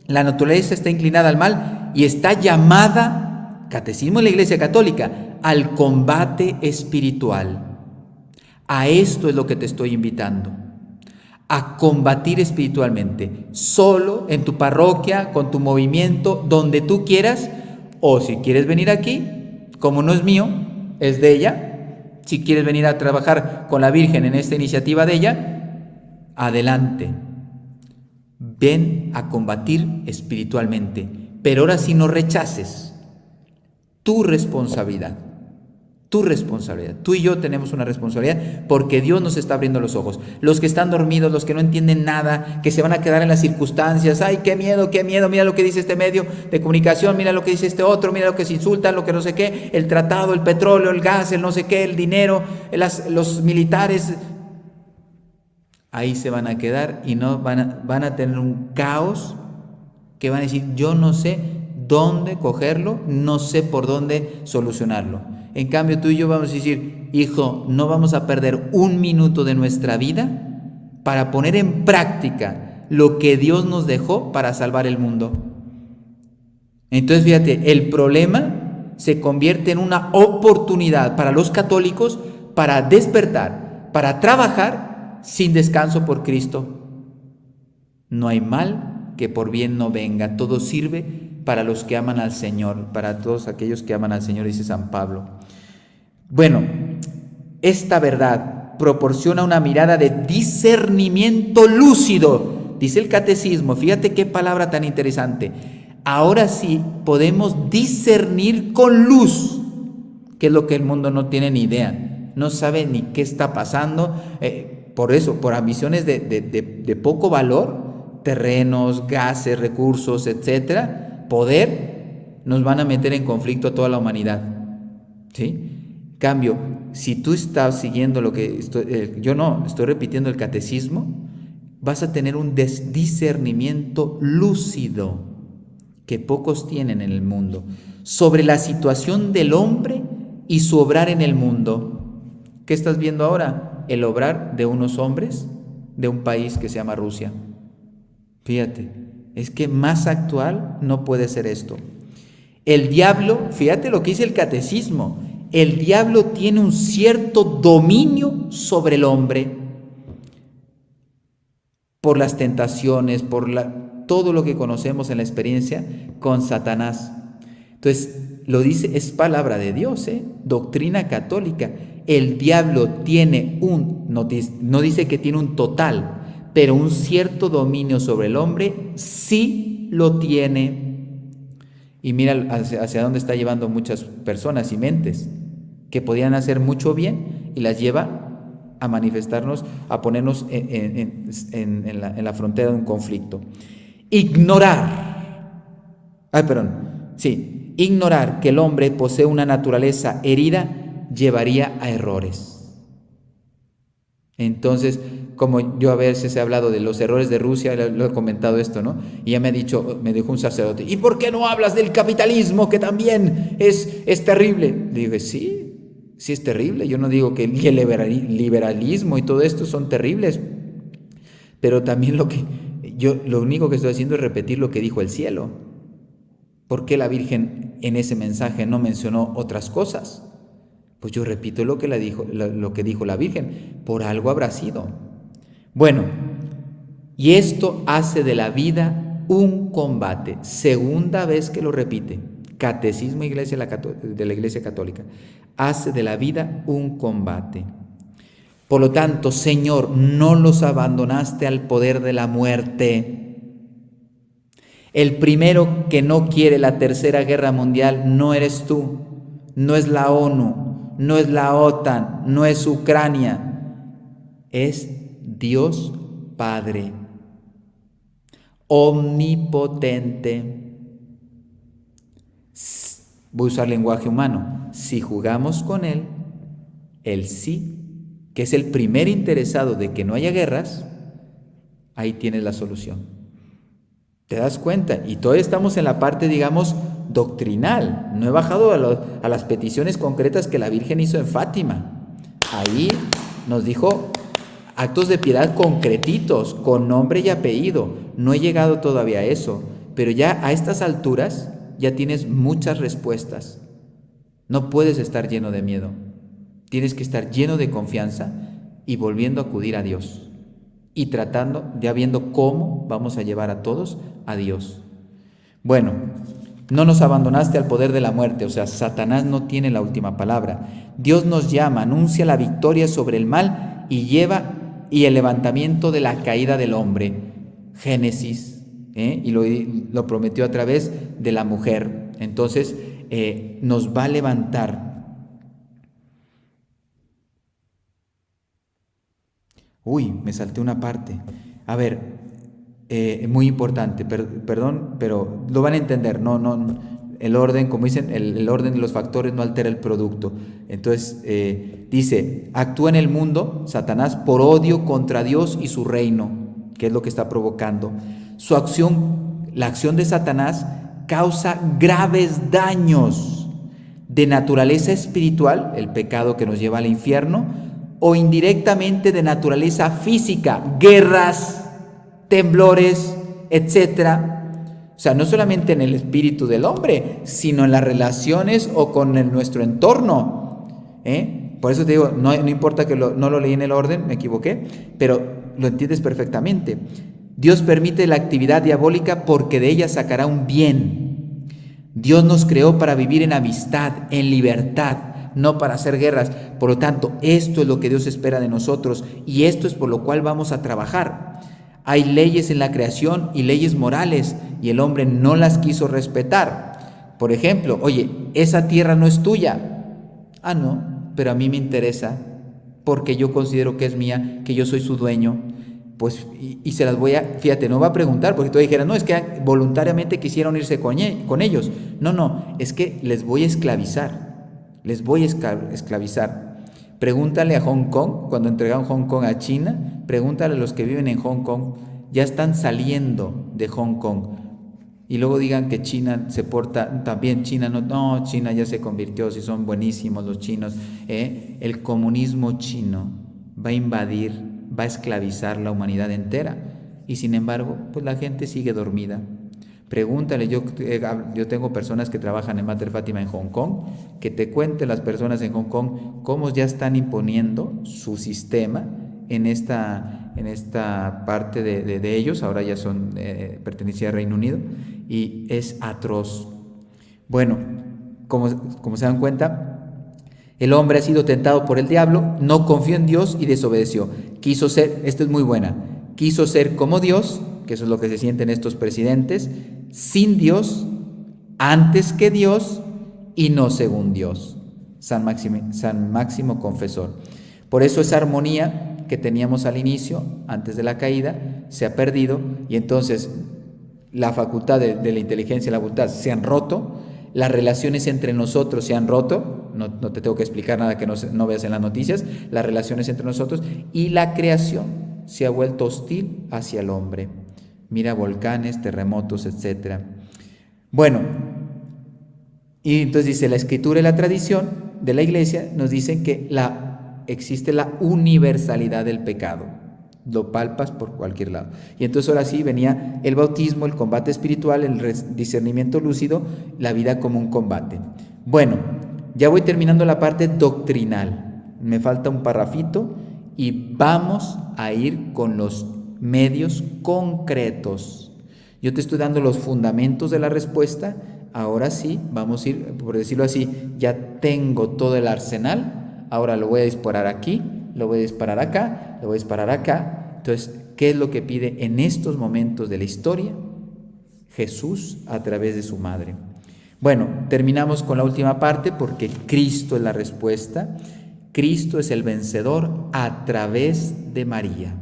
la naturaleza está inclinada al mal y está llamada, catecismo de la Iglesia Católica, al combate espiritual. A esto es lo que te estoy invitando, a combatir espiritualmente, solo en tu parroquia, con tu movimiento, donde tú quieras, o si quieres venir aquí, como no es mío, es de ella, si quieres venir a trabajar con la Virgen en esta iniciativa de ella, adelante, ven a combatir espiritualmente, pero ahora sí no rechaces tu responsabilidad. Tu responsabilidad. Tú y yo tenemos una responsabilidad porque Dios nos está abriendo los ojos. Los que están dormidos, los que no entienden nada, que se van a quedar en las circunstancias. Ay, qué miedo, mira lo que dice este medio de comunicación, mira lo que dice este otro, mira lo que se insultan, lo que no sé qué, el tratado, el petróleo, el gas, el no sé qué, el dinero, los militares. Ahí se van a quedar y no van a tener un caos que van a decir, yo no sé dónde cogerlo, no sé por dónde solucionarlo. En cambio, tú y yo vamos a decir, hijo, no vamos a perder un minuto de nuestra vida para poner en práctica lo que Dios nos dejó para salvar el mundo. Entonces, fíjate, el problema se convierte en una oportunidad para los católicos para despertar, para trabajar sin descanso por Cristo. No hay mal que por bien no venga, todo sirve para los que aman al Señor, para todos aquellos que aman al Señor, dice San Pablo. Bueno, esta verdad proporciona una mirada de discernimiento lúcido, dice el catecismo. Fíjate qué palabra tan interesante. Ahora sí podemos discernir con luz, que es lo que el mundo no tiene ni idea, no sabe ni qué está pasando. Por eso, por ambiciones de poco valor, terrenos, gases, recursos, etcétera, poder, nos van a meter en conflicto a toda la humanidad, ¿sí? Cambio, si tú estás siguiendo lo que yo no, estoy repitiendo el catecismo, vas a tener un discernimiento lúcido que pocos tienen en el mundo sobre la situación del hombre y su obrar en el mundo. ¿Qué estás viendo ahora? El obrar de unos hombres de un país que se llama Rusia. Fíjate, es que más actual no puede ser esto. El diablo, fíjate lo que dice el catecismo, el diablo tiene un cierto dominio sobre el hombre por las tentaciones, por todo lo que conocemos en la experiencia con Satanás. Entonces, lo dice, es palabra de Dios, doctrina católica. El diablo tiene no dice que tiene un total, pero un cierto dominio sobre el hombre sí lo tiene. Y mira hacia dónde está llevando muchas personas y mentes que podían hacer mucho bien y las lleva a manifestarnos, a ponernos en la frontera de un conflicto. Ignorar que el hombre posee una naturaleza herida llevaría a errores. Entonces, como yo a veces he hablado de los errores de Rusia, lo he comentado esto, ¿no? Y ya me dijo un sacerdote, ¿y por qué no hablas del capitalismo, que también es terrible? Le dije, sí es terrible. Yo no digo que el liberalismo y todo esto son terribles, pero también lo único que estoy haciendo es repetir lo que dijo el cielo. ¿Por qué la Virgen en ese mensaje no mencionó otras cosas? Pues yo repito lo que dijo la Virgen, por algo habrá sido. Bueno, y esto hace de la vida un combate. Segunda vez que lo repite, Catecismo de la Iglesia Católica. Hace de la vida un combate. Por lo tanto, Señor, no los abandonaste al poder de la muerte. El primero que no quiere la tercera guerra mundial no eres tú, no es la ONU, no es la OTAN, no es Ucrania, es Dios Padre, omnipotente. Voy a usar lenguaje humano. Si jugamos con Él sí, que es el primer interesado de que no haya guerras, ahí tienes la solución. ¿Te das cuenta? Y todavía estamos en la parte, digamos, doctrinal. No he bajado a las peticiones concretas que la Virgen hizo en Fátima. Ahí nos dijo actos de piedad concretitos, con nombre y apellido. No he llegado todavía a eso, pero ya a estas alturas ya tienes muchas respuestas. No puedes estar lleno de miedo. Tienes que estar lleno de confianza y volviendo a acudir a Dios. Y ya viendo cómo vamos a llevar a todos a Dios. Bueno, no nos abandonaste al poder de la muerte, o sea, Satanás no tiene la última palabra. Dios nos llama, anuncia la victoria sobre el mal y el levantamiento de la caída del hombre. Génesis, y lo prometió a través de la mujer. Entonces, nos va a levantar. Uy, me salté una parte. A ver, muy importante, perdón, pero lo van a entender. No, el orden, como dicen, el orden de los factores no altera el producto. Entonces, dice, actúa en el mundo, Satanás, por odio contra Dios y su reino, que es lo que está provocando. Su acción, la acción de Satanás, causa graves daños de naturaleza espiritual, el pecado que nos lleva al infierno, o indirectamente de naturaleza física, guerras, temblores, etcétera. O sea, no solamente en el espíritu del hombre, sino en las relaciones o con nuestro entorno. Por eso te digo, no importa que no lo leí en el orden, me equivoqué, pero lo entiendes perfectamente. Dios permite la actividad diabólica porque de ella sacará un bien. Dios nos creó para vivir en amistad, en libertad, no para hacer guerras. Por lo tanto, esto es lo que Dios espera de nosotros y esto es por lo cual vamos a trabajar. Hay leyes en la creación y leyes morales y el hombre no las quiso respetar. Por ejemplo, oye, esa tierra no es tuya. Ah, no, pero a mí me interesa porque yo considero que es mía, que yo soy su dueño. Pues, y se las voy a, fíjate, no va a preguntar, porque tú dijeras, no, es que voluntariamente quisieron irse con ellos. No, es que les voy a esclavizar, Pregúntale a Hong Kong, cuando entregaron Hong Kong a China, pregúntale a los que viven en Hong Kong, ya están saliendo de Hong Kong. Y luego digan que China se porta, también China no, China ya se convirtió, si son buenísimos los chinos. El comunismo chino va a invadir, va a esclavizar la humanidad entera y sin embargo pues la gente sigue dormida. Pregúntale, yo tengo personas que trabajan en Mater Fátima en Hong Kong, que te cuenten las personas en Hong Kong cómo ya están imponiendo su sistema en esta parte de ellos, ahora ya son pertenecía al Reino Unido y es atroz. Bueno, como se dan cuenta, el hombre ha sido tentado por el diablo, no confió en Dios y desobedeció. Quiso ser, esto es muy buena, quiso ser como Dios, que eso es lo que se sienten estos presidentes, sin Dios, antes que Dios y no según Dios. San Máximo Confesor. Por eso esa armonía que teníamos al inicio, antes de la caída, se ha perdido y entonces la facultad de la inteligencia y la voluntad se han roto. Las relaciones entre nosotros se han roto, no te tengo que explicar nada que no veas en las noticias, las relaciones entre nosotros y la creación se ha vuelto hostil hacia el hombre. Mira volcanes, terremotos, etc. Bueno, y entonces dice la escritura y la tradición de la iglesia nos dicen que existe la universalidad del pecado. Lo palpas por cualquier lado. Y entonces ahora sí venía el bautismo, el combate espiritual, el discernimiento lúcido, la vida como un combate. Bueno, ya voy terminando la parte doctrinal. Me falta un parrafito y vamos a ir con los medios concretos. Yo te estoy dando los fundamentos de la respuesta. Ahora sí, vamos a ir, por decirlo así, ya tengo todo el arsenal. Ahora lo voy a disparar aquí, lo voy a disparar acá, lo voy a disparar acá. Entonces, ¿qué es lo que pide en estos momentos de la historia Jesús a través de su madre? Bueno, terminamos con la última parte porque Cristo es la respuesta. Cristo es el vencedor a través de María.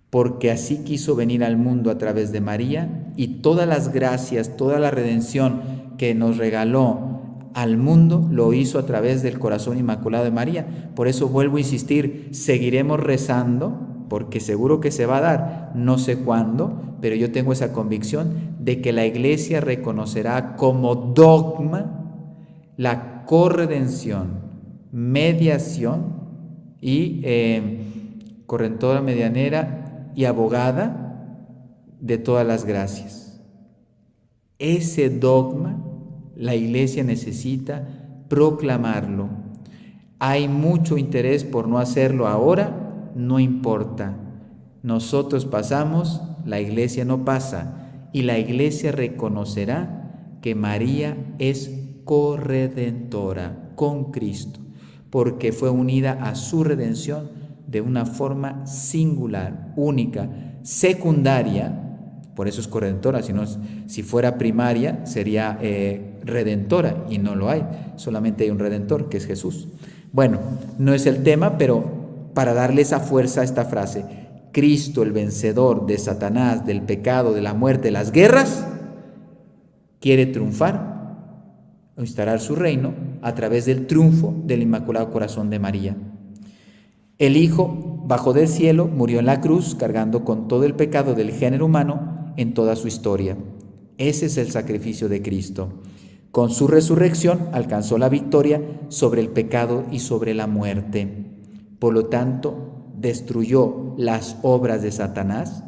Porque así quiso venir al mundo a través de María y todas las gracias, toda la redención que nos regaló al mundo lo hizo a través del corazón inmaculado de María. Por eso vuelvo a insistir, seguiremos rezando, porque seguro que se va a dar, no sé cuándo, pero yo tengo esa convicción de que la Iglesia reconocerá como dogma la corredención, mediación y correntora, medianera y abogada de todas las gracias. Ese dogma la Iglesia necesita proclamarlo. Hay mucho interés por no hacerlo ahora, no importa. Nosotros pasamos, la Iglesia no pasa, y la Iglesia reconocerá que María es corredentora con Cristo, porque fue unida a su redención de una forma singular, única, secundaria. Por eso es corredentora, si fuera primaria sería redentora y no lo hay, solamente hay un redentor que es Jesús. Bueno, no es el tema, pero para darle esa fuerza a esta frase, Cristo el vencedor de Satanás, del pecado, de la muerte, de las guerras, quiere triunfar, instaurar su reino a través del triunfo del Inmaculado Corazón de María. El Hijo bajó del cielo, murió en la cruz, cargando con todo el pecado del género humano en toda su historia. Ese es el sacrificio de Cristo. Con su resurrección alcanzó la victoria sobre el pecado y sobre la muerte. Por lo tanto, destruyó las obras de Satanás.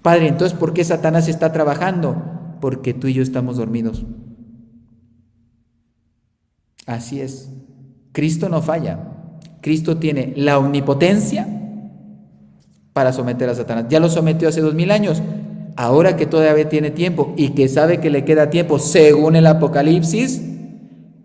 Padre, entonces, ¿por qué Satanás está trabajando? Porque tú y yo estamos dormidos. Así es. Cristo no falla. Cristo tiene la omnipotencia para someter a Satanás. Ya lo sometió hace 2000 años. Ahora que todavía tiene tiempo y que sabe que le queda tiempo, según el Apocalipsis,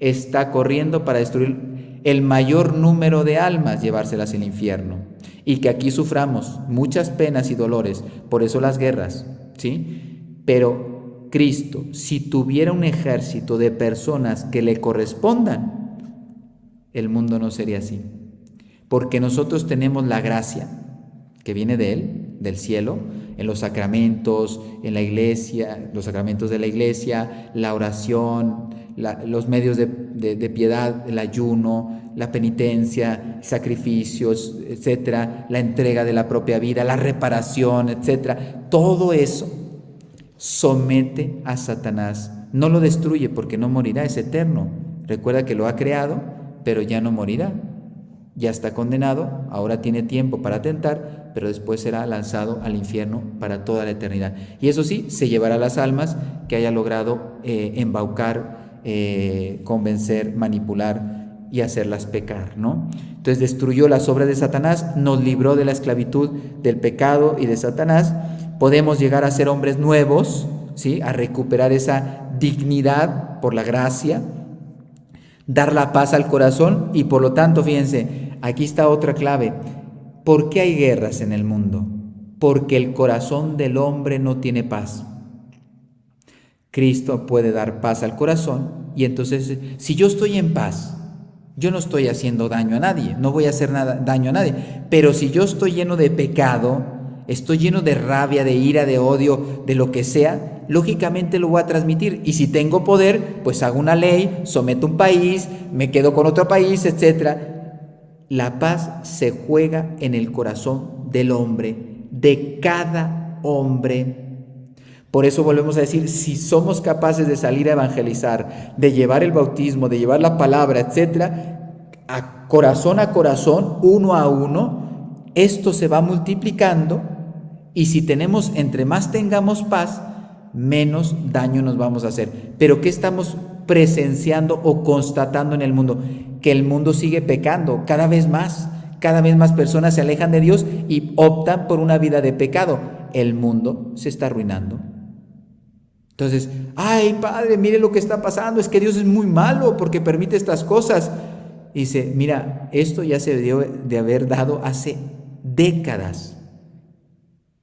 está corriendo para destruir el mayor número de almas, llevárselas al infierno. Y que aquí suframos muchas penas y dolores, por eso las guerras, ¿sí? Pero Cristo, si tuviera un ejército de personas que le correspondan, el mundo no sería así. Porque nosotros tenemos la gracia que viene de Él, del cielo, en los sacramentos, en la iglesia, los sacramentos de la iglesia, la oración, los medios de piedad, el ayuno, la penitencia, sacrificios, etcétera, la entrega de la propia vida, la reparación, etcétera. Todo eso somete a Satanás. No lo destruye porque no morirá, es eterno. Recuerda que lo ha creado, pero ya no morirá. Ya está condenado, ahora tiene tiempo para tentar, pero después será lanzado al infierno para toda la eternidad. Y eso sí, se llevará las almas que haya logrado embaucar, convencer, manipular y hacerlas pecar, ¿no? Entonces destruyó las obras de Satanás, nos libró de la esclavitud del pecado y de Satanás. Podemos llegar a ser hombres nuevos, ¿sí? A recuperar esa dignidad por la gracia, dar la paz al corazón y por lo tanto, fíjense, aquí está otra clave. ¿Por qué hay guerras en el mundo? Porque el corazón del hombre no tiene paz. Cristo puede dar paz al corazón y entonces, si yo estoy en paz, yo no estoy haciendo daño a nadie, no voy a hacer daño a nadie, pero si yo estoy lleno de pecado, estoy lleno de rabia, de ira, de odio, de lo que sea, lógicamente lo voy a transmitir. Y si tengo poder, pues hago una ley, someto un país, me quedo con otro país, etc. La paz se juega en el corazón del hombre, de cada hombre. Por eso volvemos a decir, si somos capaces de salir a evangelizar, de llevar el bautismo, de llevar la palabra, etc., a corazón, uno a uno, esto se va multiplicando y si tenemos, entre más tengamos paz, menos daño nos vamos a hacer. Pero ¿qué estamos presenciando o constatando en el mundo? Que el mundo sigue pecando cada vez más personas se alejan de Dios y optan por una vida de pecado. El mundo se está arruinando. Entonces, ay padre, mire lo que está pasando, es que Dios es muy malo porque permite estas cosas. Y dice, mira, esto ya se debió de haber dado hace décadas.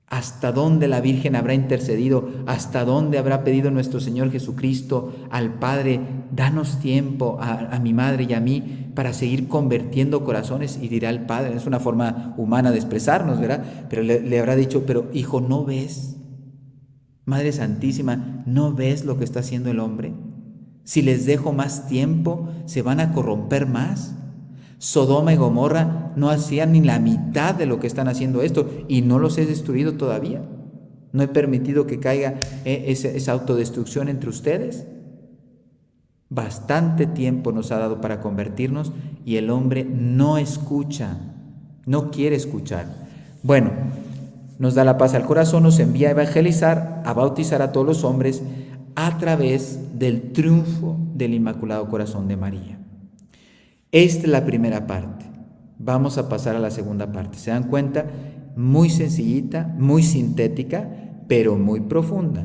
¿Hasta dónde la Virgen habrá intercedido? ¿Hasta dónde habrá pedido nuestro Señor Jesucristo al Padre? Danos tiempo a mi madre y a mí para seguir convirtiendo corazones. Y dirá el Padre, es una forma humana de expresarnos, ¿verdad? Pero le habrá dicho, pero hijo, ¿no ves? Madre Santísima, ¿no ves lo que está haciendo el hombre? Si les dejo más tiempo, se van a corromper más. Sodoma y Gomorra no hacían ni la mitad de lo que están haciendo esto y no los he destruido todavía. No he permitido que caiga esa autodestrucción entre ustedes. Bastante tiempo nos ha dado para convertirnos y el hombre no escucha, no quiere escuchar. Bueno, nos da la paz al corazón, nos envía a evangelizar, a bautizar a todos los hombres a través del triunfo del Inmaculado Corazón de María. Esta es la primera parte. Vamos a pasar a la segunda parte. ¿Se dan cuenta? Muy sencillita, muy sintética, pero muy profunda.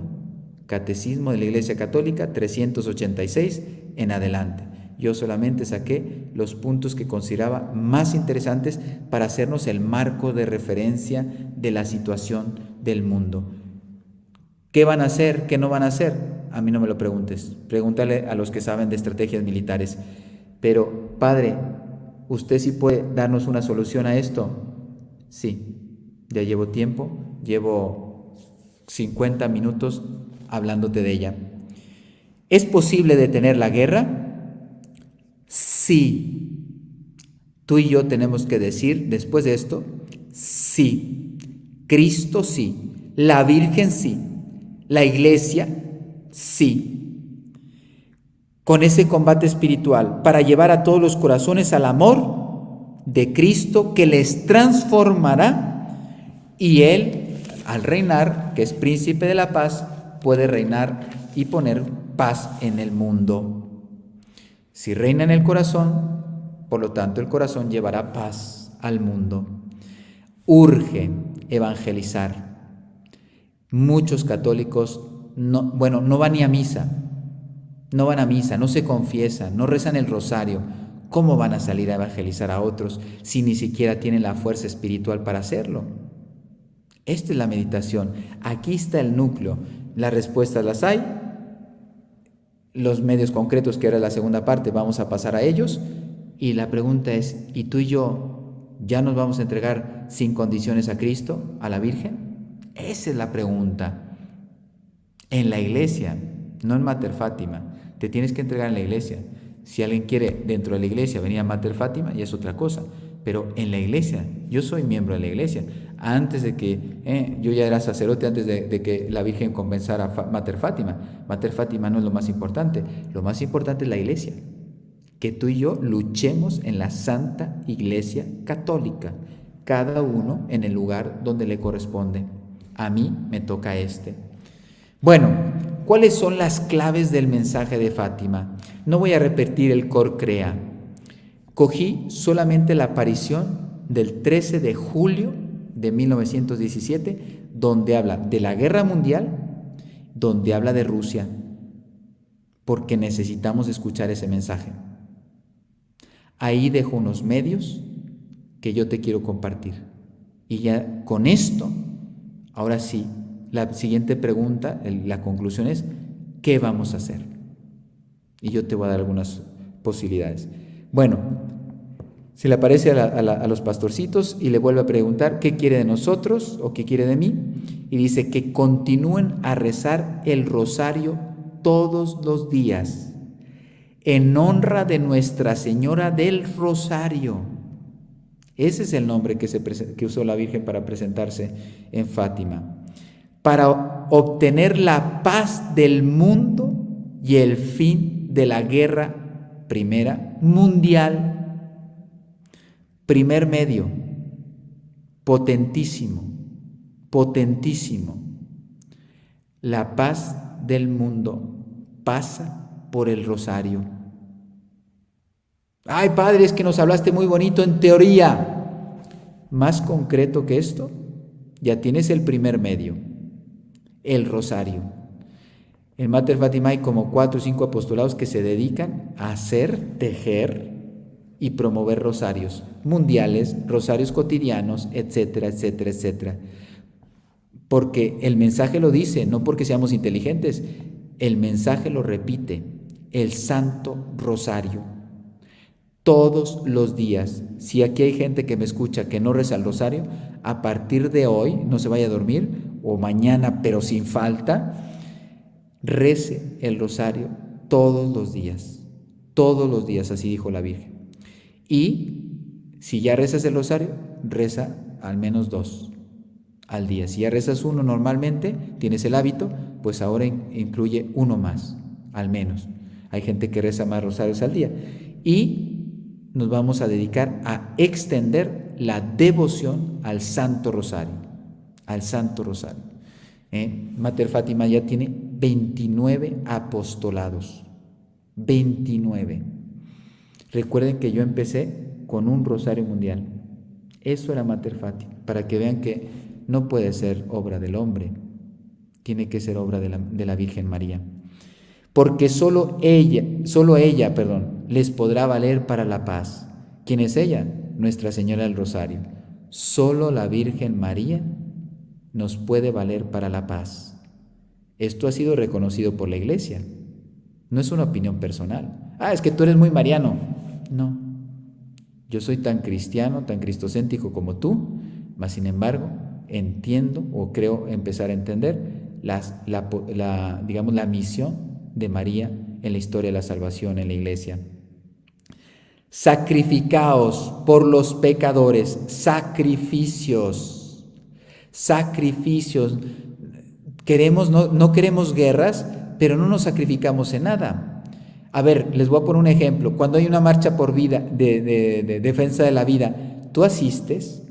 Catecismo de la Iglesia Católica 386 en adelante. Yo solamente saqué los puntos que consideraba más interesantes para hacernos el marco de referencia de la situación del mundo. ¿Qué van a hacer? ¿Qué no van a hacer? A mí no me lo preguntes. Pregúntale a los que saben de estrategias militares. Pero, Padre, ¿usted sí puede darnos una solución a esto? Sí, ya llevo tiempo, llevo 50 minutos hablándote de ella. ¿Es posible detener la guerra? Sí. Tú y yo tenemos que decir, después de esto, sí. Cristo sí. La Virgen sí. La Iglesia sí. Con ese combate espiritual para llevar a todos los corazones al amor de Cristo que les transformará y Él, al reinar, que es príncipe de la paz, puede reinar y poner paz en el mundo. Si reina en el corazón, Por lo tanto, el corazón llevará paz al mundo. Urge evangelizar. Muchos católicos no van ni a misa, no van a misa, no se confiesan, no rezan el rosario. ¿Cómo van a salir a evangelizar a otros si ni siquiera tienen la fuerza espiritual para hacerlo? Esta es la meditación. Aquí está el núcleo. Las respuestas las hay. Los medios concretos, que era la segunda parte, vamos a pasar a ellos. Y la pregunta es, ¿y tú y yo ya nos vamos a entregar sin condiciones a Cristo, a la Virgen? Esa es la pregunta. En la iglesia, no en Mater Fátima. Te tienes que entregar en la iglesia. Si alguien quiere dentro de la iglesia venir a Mater Fátima, ya es otra cosa. Pero en la iglesia, yo soy miembro de la iglesia. Antes de que, yo ya era sacerdote antes de que la Virgen comenzara Mater Fátima. Mater Fátima no es lo más importante. Lo más importante es la iglesia. Que tú y yo luchemos en la Santa Iglesia Católica, cada uno en el lugar donde le corresponde. A mí me toca este. Bueno, ¿cuáles son las claves del mensaje de Fátima? No voy a repetir el Cor Crea. Cogí solamente la aparición del 13 de julio de 1917, donde habla de la guerra mundial, donde habla de Rusia, porque necesitamos escuchar ese mensaje. Ahí dejo unos medios que yo te quiero compartir. Y ya con esto, ahora sí, la siguiente pregunta, la conclusión es, ¿qué vamos a hacer? Y yo te voy a dar algunas posibilidades. Bueno, se le aparece a los pastorcitos y le vuelve a preguntar qué quiere de nosotros o qué quiere de mí. Y dice que continúen a rezar el rosario todos los días, en honra de Nuestra Señora del Rosario. Ese es el nombre que usó la Virgen para presentarse en Fátima. Para obtener la paz del mundo y el fin de la guerra primera mundial. Primer medio, potentísimo, potentísimo. La paz del mundo pasa por el rosario. Ay, padre, es que nos hablaste muy bonito en teoría. Más concreto que esto, ya tienes el primer medio, el rosario. En Mater Fátima hay como 4 o 5 apostolados que se dedican a hacer, tejer y promover rosarios mundiales, rosarios cotidianos, etcétera, etcétera, etcétera. Porque el mensaje lo dice, no porque seamos inteligentes, el mensaje lo repite, el Santo Rosario. Todos los días, si aquí hay gente que me escucha que no reza el rosario, a partir de hoy, no se vaya a dormir, o mañana, pero sin falta, rece el rosario todos los días, así dijo la Virgen. Y si ya rezas el rosario, reza al menos 2 al día. Si ya rezas 1 normalmente, tienes el hábito, pues ahora incluye 1 más, al menos. Hay gente que reza más rosarios al día. Y nos vamos a dedicar a extender la devoción al Santo Rosario, al Santo Rosario. Mater Fátima ya tiene 29 apostolados, 29. Recuerden que yo empecé con un rosario mundial. Eso era Mater Fátima, para que vean que no puede ser obra del hombre, tiene que ser obra de la Virgen María. Porque solo ella, les podrá valer para la paz. ¿Quién es ella? Nuestra Señora del Rosario. Solo la Virgen María nos puede valer para la paz. Esto ha sido reconocido por la Iglesia. No es una opinión personal. Es que tú eres muy mariano. No. Yo soy tan cristiano, tan cristocéntrico como tú, mas sin embargo entiendo o creo empezar a entender la misión de María en la historia de la salvación en la Iglesia. Sacrificaos por los pecadores, sacrificios. No queremos guerras, pero no nos sacrificamos en nada. A ver, les voy a poner un ejemplo. Cuando hay una marcha por vida, de defensa de la vida, ¿tú asistes?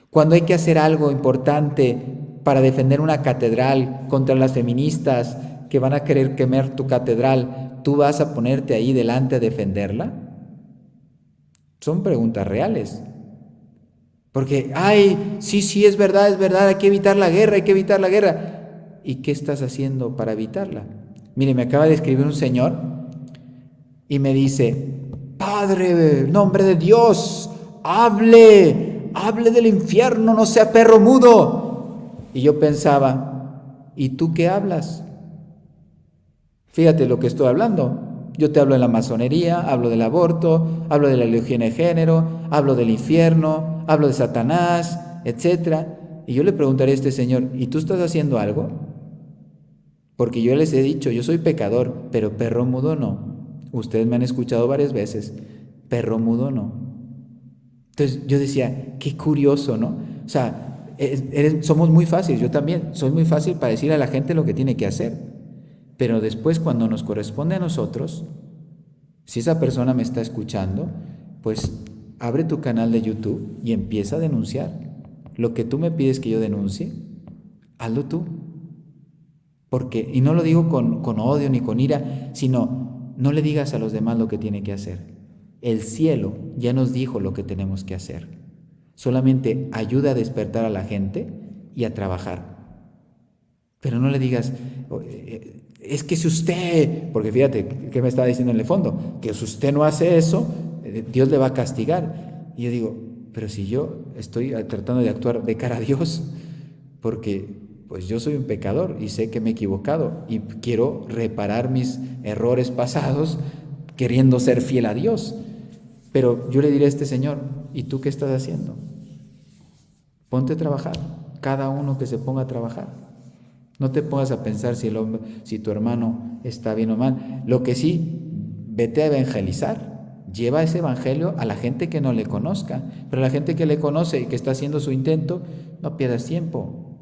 Cuando hay que hacer algo importante para defender una catedral contra las feministas que van a querer quemar tu catedral, ¿tú vas a ponerte ahí delante a defenderla? Son preguntas reales. Porque, ay, sí, es verdad, hay que evitar la guerra, hay que evitar la guerra. ¿Y qué estás haciendo para evitarla? Mire, me acaba de escribir un señor y me dice, Padre, en nombre de Dios, hable del infierno, no sea perro mudo. Y yo pensaba, ¿y tú qué hablas? Fíjate lo que estoy hablando. Yo te hablo de la masonería, hablo del aborto, hablo de la ideología de género, hablo del infierno, hablo de Satanás, etc. Y yo le preguntaré a este señor, ¿y tú estás haciendo algo? Porque yo les he dicho, yo soy pecador, pero perro mudo no. Ustedes me han escuchado varias veces, perro mudo no. Entonces yo decía, qué curioso, ¿no? O sea, somos muy fáciles, yo también, soy muy fácil para decirle a la gente lo que tiene que hacer. Pero después, cuando nos corresponde a nosotros, si esa persona me está escuchando, pues abre tu canal de YouTube y empieza a denunciar. Lo que tú me pides que yo denuncie, hazlo tú. Porque, y no lo digo con odio ni con ira, sino no le digas a los demás lo que tiene que hacer. El cielo ya nos dijo lo que tenemos que hacer. Solamente ayuda a despertar a la gente y a trabajar. Pero no le digas, es que si usted, porque fíjate, ¿qué me estaba diciendo en el fondo? Que si usted no hace eso, Dios le va a castigar. Y yo digo, pero si yo estoy tratando de actuar de cara a Dios, porque pues yo soy un pecador y sé que me he equivocado y quiero reparar mis errores pasados queriendo ser fiel a Dios. Pero yo le diré a este señor, ¿y tú qué estás haciendo? Ponte a trabajar, cada uno que se ponga a trabajar. No te pongas a pensar si tu hermano está bien o mal. Lo que sí, vete a evangelizar. Lleva ese evangelio a la gente que no le conozca. Pero a la gente que le conoce y que está haciendo su intento, no pierdas tiempo.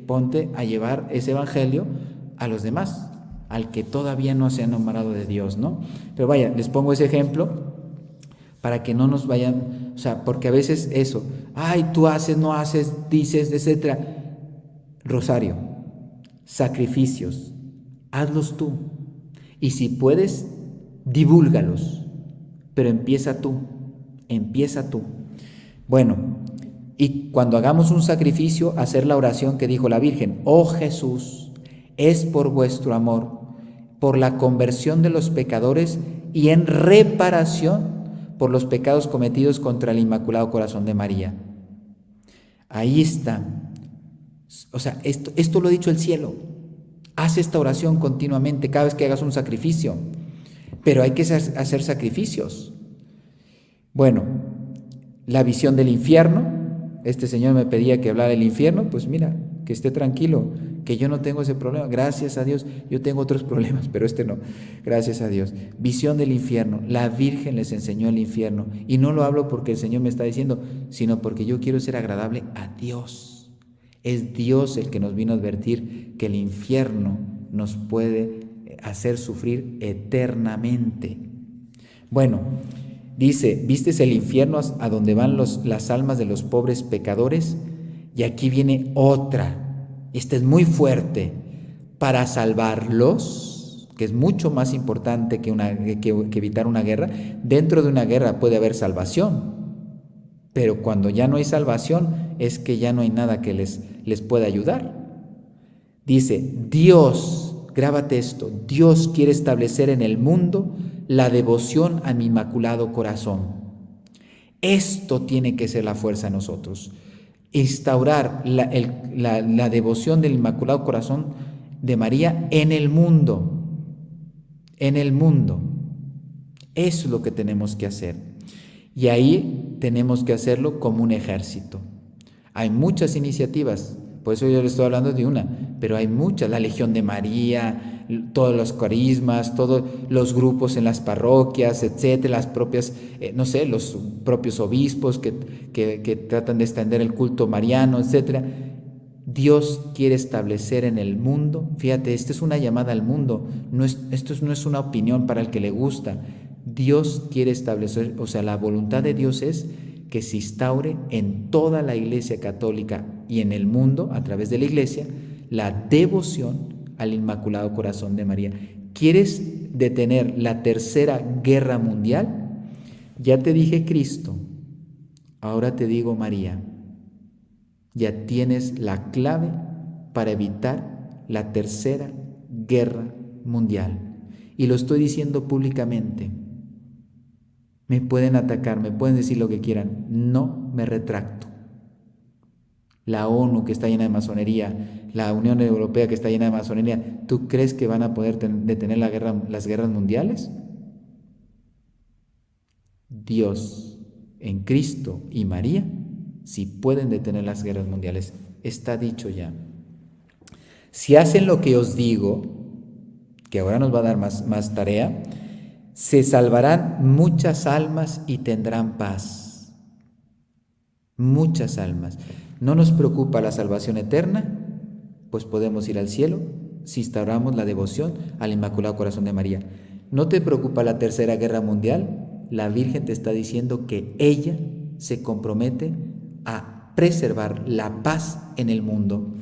Ponte a llevar ese evangelio a los demás, al que todavía no se ha enamorado de Dios, ¿no? Pero vaya, les pongo ese ejemplo para que no nos vayan, o sea, porque a veces eso, ay, tú haces, no haces, dices, etc. Rosario, sacrificios, hazlos tú. Y si puedes, divúlgalos. Pero empieza tú. Bueno, y cuando hagamos un sacrificio, hacer la oración que dijo la Virgen: oh Jesús, es por vuestro amor, por la conversión de los pecadores y en reparación por los pecados cometidos contra el Inmaculado Corazón de María. Ahí está. O sea, esto lo ha dicho el cielo. Haz esta oración continuamente cada vez que hagas un sacrificio. Pero hay que hacer sacrificios. Bueno, la visión del infierno. Este señor me pedía que hablara del infierno. Pues mira, que esté tranquilo, que yo no tengo ese problema. Gracias a Dios. Yo tengo otros problemas, pero este no. Gracias a Dios. Visión del infierno. La Virgen les enseñó el infierno. Y no lo hablo porque el Señor me está diciendo, sino porque yo quiero ser agradable a Dios. Es Dios el que nos vino a advertir que el infierno nos puede hacer sufrir eternamente. Bueno, dice, ¿vistes el infierno a donde van las almas de los pobres pecadores? Y aquí viene otra, esta es muy fuerte, para salvarlos, que es mucho más importante que evitar una guerra. Dentro de una guerra puede haber salvación, pero cuando ya no hay salvación es que ya no hay nada que les pueda ayudar. Dice, Dios, grábate esto, Dios quiere establecer en el mundo la devoción a mi Inmaculado Corazón. Esto tiene que ser la fuerza de nosotros. Instaurar la devoción del Inmaculado Corazón de María en el mundo. En el mundo. Eso es lo que tenemos que hacer. Y ahí tenemos que hacerlo como un ejército. Hay muchas iniciativas, por eso yo les estoy hablando de una, pero hay muchas, la Legión de María, todos los carismas, todos los grupos en las parroquias, etcétera, las propias, los propios obispos que tratan de extender el culto mariano, etcétera. Dios quiere establecer en el mundo, fíjate, esta es una llamada al mundo, esto no es una opinión para el que le gusta. Dios quiere establecer, o sea, la voluntad de Dios es que se instaure en toda la Iglesia católica y en el mundo, a través de la Iglesia, la devoción al Inmaculado Corazón de María. ¿Quieres detener la Tercera Guerra Mundial? Ya te dije Cristo, ahora te digo María. Ya tienes la clave para evitar la tercera guerra mundial. Y lo estoy diciendo públicamente. Me pueden atacar, me pueden decir lo que quieran. No me retracto. La ONU que está llena de masonería, la Unión Europea que está llena de masonería, ¿tú crees que van a poder detener las guerras mundiales? Dios en Cristo y María sí pueden detener las guerras mundiales. Está dicho ya. Si hacen lo que os digo, que ahora nos va a dar más tarea, se salvarán muchas almas y tendrán paz. Muchas almas. ¿No nos preocupa la salvación eterna? Pues podemos ir al cielo si instauramos la devoción al Inmaculado Corazón de María. ¿No te preocupa la tercera guerra mundial? La Virgen te está diciendo que ella se compromete a preservar la paz en el mundo.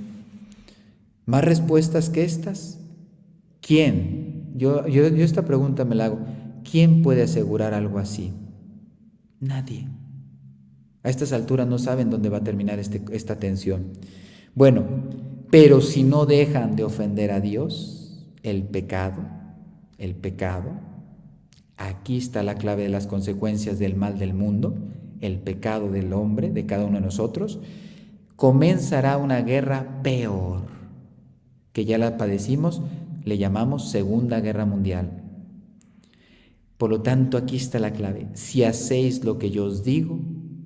¿Más respuestas que estas? ¿Quién? Yo esta pregunta me la hago. ¿Quién puede asegurar algo así? Nadie. A estas alturas no saben dónde va a terminar esta tensión. Bueno, pero si no dejan de ofender a Dios, el pecado, aquí está la clave de las consecuencias del mal del mundo, el pecado del hombre, de cada uno de nosotros, comenzará una guerra peor, que ya la padecimos, le llamamos Segunda Guerra Mundial. Por lo tanto, aquí está la clave. Si hacéis lo que yo os digo,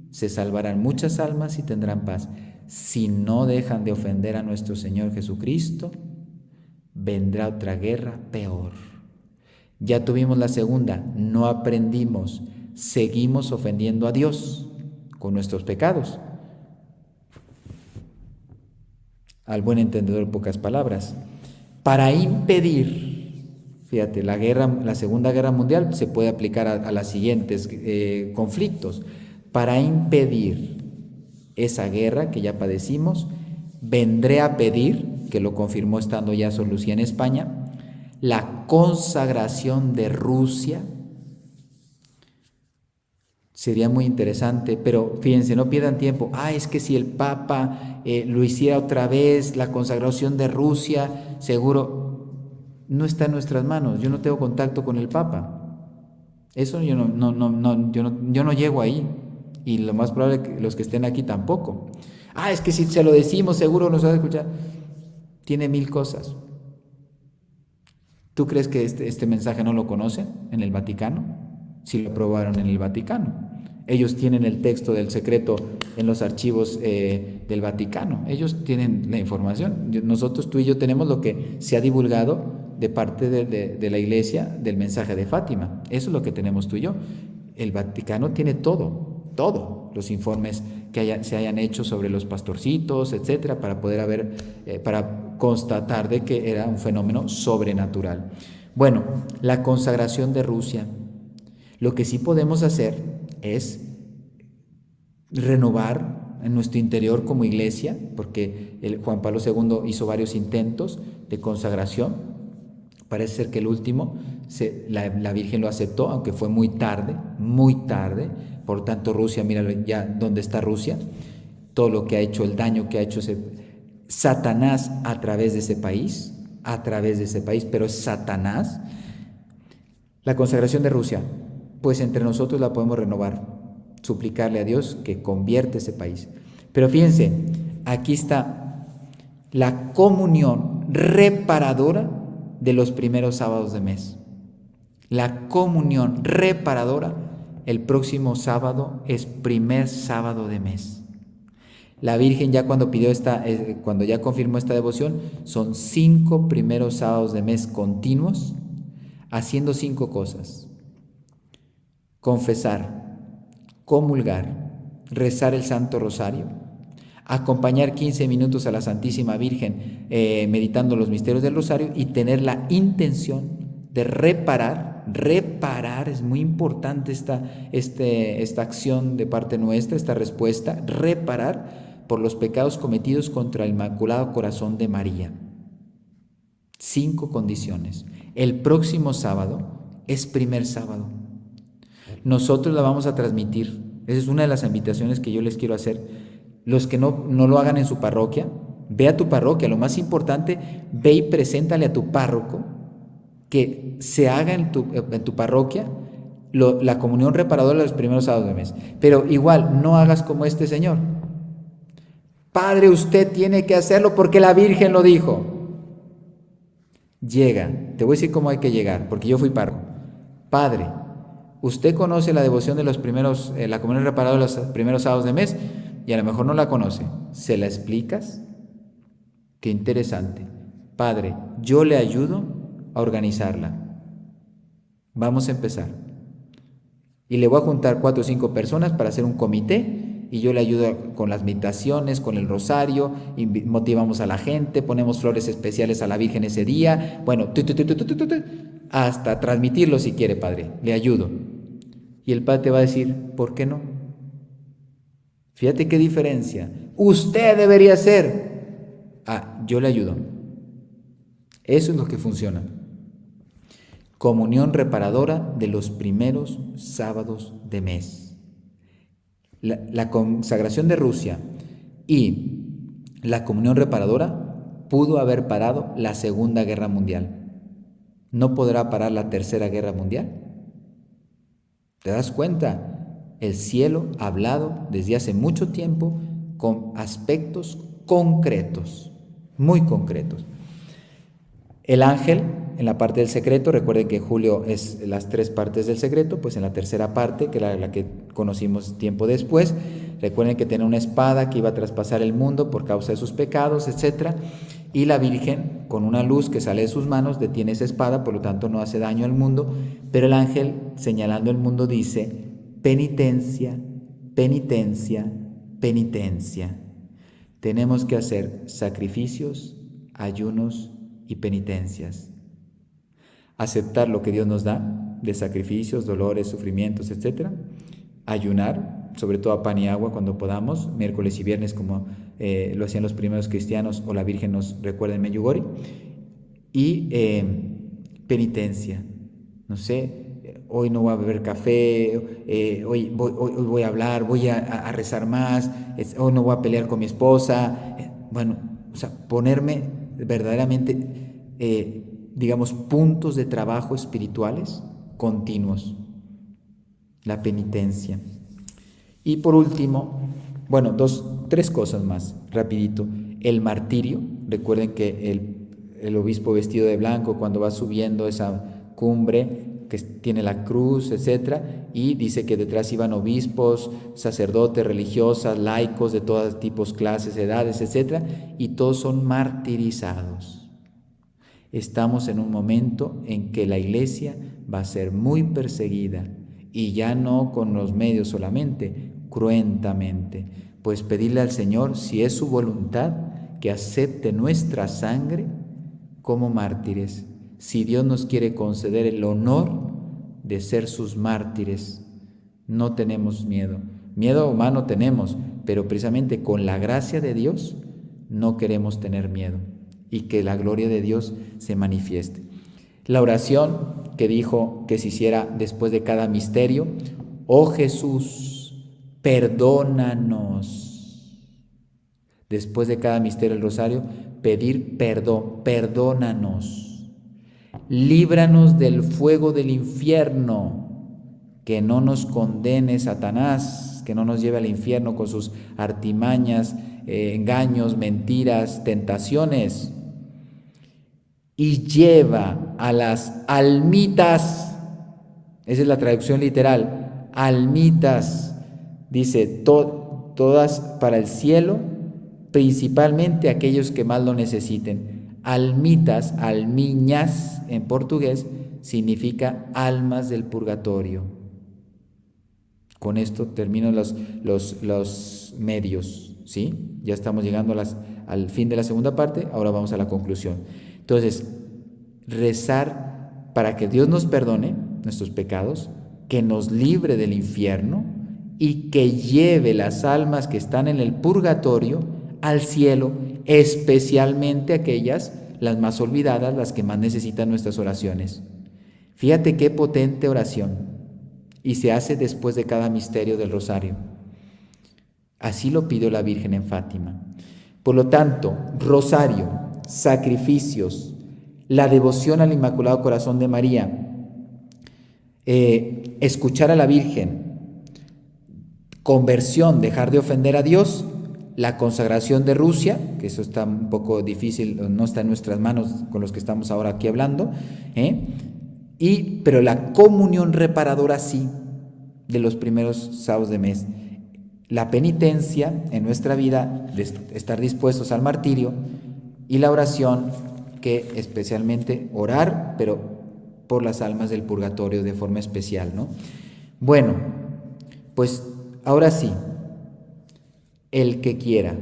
se salvarán muchas almas y tendrán paz. Si no dejan de ofender a nuestro Señor Jesucristo, vendrá otra guerra peor. Ya tuvimos la segunda, no aprendimos, seguimos ofendiendo a Dios con nuestros pecados. Al buen entendedor, pocas palabras. Para impedir, fíjate, la Segunda Guerra Mundial se puede aplicar a los siguientes conflictos. Para impedir esa guerra que ya padecimos, vendré a pedir, que lo confirmó estando ya Sor Lucía en España, la consagración de Rusia. Sería muy interesante, pero fíjense, no pierdan tiempo. Es que si el Papa lo hiciera otra vez, la consagración de Rusia, seguro no está en nuestras manos. Yo no tengo contacto con el Papa. Eso yo no llego ahí. Y lo más probable es que los que estén aquí tampoco. Es que si se lo decimos, seguro nos va a escuchar. Tiene 1000 cosas. ¿Tú crees que este mensaje no lo conocen en el Vaticano? Sí lo aprobaron en el Vaticano. Ellos tienen el texto del secreto en los archivos del Vaticano. Ellos tienen la información. Nosotros, tú y yo, tenemos lo que se ha divulgado de parte de la Iglesia del mensaje de Fátima. Eso es lo que tenemos tú y yo. El Vaticano tiene todo, los informes que se hayan hecho sobre los pastorcitos, etcétera, para poder para constatar de que era un fenómeno sobrenatural. Bueno, la consagración de Rusia. Lo que sí podemos hacer es renovar en nuestro interior como iglesia, porque Juan Pablo II hizo varios intentos de consagración. Parece ser que el último la Virgen lo aceptó, aunque fue muy tarde. Por tanto, Rusia, mira ya dónde está Rusia, todo lo que ha hecho, el daño que ha hecho Satanás a través de ese país, pero es Satanás. La consagración de Rusia, pues entre nosotros la podemos renovar, suplicarle a Dios que convierta ese país. Pero fíjense, aquí está la comunión reparadora de los primeros sábados de mes. La comunión reparadora, el próximo sábado es primer sábado de mes. La Virgen ya cuando ya confirmó esta devoción, son 5 primeros sábados de mes continuos, haciendo 5 cosas: confesar, comulgar, rezar el Santo Rosario, acompañar 15 minutos a la Santísima Virgen meditando los misterios del Rosario y tener la intención de reparar, es muy importante esta acción de parte nuestra, esta respuesta, reparar por los pecados cometidos contra el Inmaculado Corazón de María. 5 condiciones. El próximo sábado es primer sábado. Nosotros la vamos a transmitir. Esa es una de las invitaciones que yo les quiero hacer. Los que no lo hagan en su parroquia, ve a tu parroquia. Lo más importante, ve y preséntale a tu párroco que se haga en tu parroquia la comunión reparadora los primeros sábados de mes. Pero igual, no hagas como este señor. Padre, usted tiene que hacerlo porque la Virgen lo dijo. Llega, te voy a decir cómo hay que llegar, porque yo fui párroco. Padre, usted conoce la devoción de los primeros, la comunión reparadora los primeros sábados de mes, y a lo mejor no la conoce. ¿Se la explicas? Qué interesante. Padre, yo le ayudo a organizarla. Vamos a empezar. Y le voy a juntar 4 o 5 personas para hacer un comité, y yo le ayudo con las meditaciones, con el rosario, y motivamos a la gente, ponemos flores especiales a la Virgen ese día, bueno, hasta transmitirlo si quiere, Padre, le ayudo. Y el Padre te va a decir, ¿por qué no? Fíjate qué diferencia. Usted debería ser. Yo le ayudo. Eso es lo que funciona. Comunión reparadora de los primeros sábados de mes. La consagración de Rusia y la comunión reparadora pudo haber parado la Segunda Guerra Mundial. ¿No podrá parar la Tercera Guerra Mundial? ¿Te das cuenta? El cielo ha hablado desde hace mucho tiempo con aspectos concretos, muy concretos. El ángel, en la parte del secreto, recuerden que Julio es las 3 partes del secreto, pues en la tercera parte, que era la que conocimos tiempo después, recuerden que tenía una espada que iba a traspasar el mundo por causa de sus pecados, etc. Y la Virgen, con una luz que sale de sus manos, detiene esa espada, por lo tanto no hace daño al mundo, pero el ángel, señalando el mundo, dice, penitencia, penitencia, penitencia. Tenemos que hacer sacrificios, ayunos y penitencias. Aceptar lo que Dios nos da de sacrificios, dolores, sufrimientos, etc. Ayunar, sobre todo a pan y agua cuando podamos, miércoles y viernes como lo hacían los primeros cristianos o la Virgen nos recuerda en Medjugorje. Y penitencia, no sé, hoy no voy a beber café, hoy voy a hablar, voy a rezar más, hoy no voy a pelear con mi esposa. Ponerme verdaderamente, digamos, puntos de trabajo espirituales continuos. La penitencia. Y por último, 3 cosas más, rapidito. El martirio. Recuerden que el obispo vestido de blanco, cuando va subiendo esa cumbre que tiene la cruz, etcétera, y dice que detrás iban obispos, sacerdotes, religiosas, laicos de todos tipos, clases, edades, etcétera, y todos son martirizados. Estamos en un momento en que la Iglesia va a ser muy perseguida, y ya no con los medios solamente, cruentamente. Pues pedirle al Señor, si es su voluntad, que acepte nuestra sangre como mártires. Si Dios nos quiere conceder el honor de ser sus mártires, no tenemos miedo. Miedo humano tenemos, pero precisamente con la gracia de Dios no queremos tener miedo y que la gloria de Dios se manifieste. La oración que dijo que se hiciera después de cada misterio: oh Jesús, perdónanos. Después de cada misterio del rosario, pedir perdón, perdónanos. Líbranos del fuego del infierno, que no nos condene Satanás, que no nos lleve al infierno con sus artimañas, engaños, mentiras, tentaciones. Y lleva a las almitas, esa es la traducción literal, almitas, dice, todas para el cielo, principalmente aquellos que más lo necesiten. Almitas, almiñas en portugués, significa almas del purgatorio. Con esto termino los medios, ¿sí? Ya estamos llegando al fin de la segunda parte, ahora vamos a la conclusión. Entonces, rezar para que Dios nos perdone nuestros pecados, que nos libre del infierno y que lleve las almas que están en el purgatorio al cielo, especialmente aquellas, las más olvidadas, las que más necesitan nuestras oraciones. Fíjate qué potente oración. y se hace después de cada misterio del rosario. Así lo pidió la Virgen en Fátima. Por lo tanto, rosario, sacrificios, la devoción al Inmaculado Corazón de María, escuchar a la Virgen, conversión, dejar de ofender a Dios, la consagración de Rusia, que eso está un poco difícil, no está en nuestras manos con los que estamos ahora aquí hablando, pero la comunión reparadora sí, de los primeros sábados de mes. La penitencia en nuestra vida, de estar dispuestos al martirio, y la oración, que especialmente orar, pero por las almas del purgatorio de forma especial, ¿no? Bueno, pues ahora sí, el que quiera,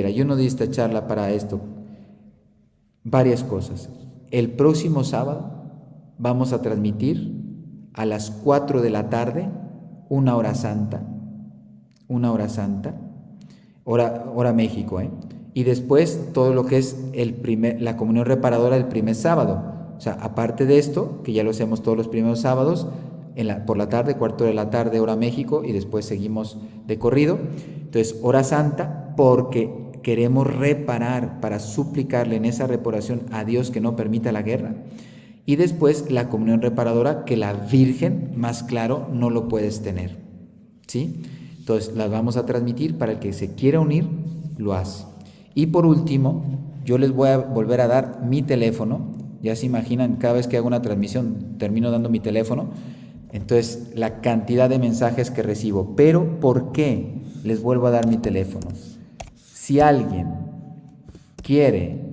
yo no di esta charla para esto, varias cosas. El próximo sábado vamos a transmitir a las 4 de la tarde una hora santa, hora México, y después todo lo que es la comunión reparadora del primer sábado. O sea, aparte de esto, que ya lo hacemos todos los primeros sábados, por la tarde, 4 de la tarde, hora México, y después seguimos de corrido. Entonces, hora santa, porque queremos reparar, para suplicarle en esa reparación a Dios que no permita la guerra. Y después la comunión reparadora, que la Virgen, más claro, no lo puedes tener, ¿sí? Entonces, las vamos a transmitir para el que se quiera unir, lo hace. Y por último, yo les voy a volver a dar mi teléfono. Ya se imaginan, cada vez que hago una transmisión termino dando mi teléfono. Entonces, la cantidad de mensajes que recibo. Pero, ¿por qué les vuelvo a dar mi teléfono? Si alguien quiere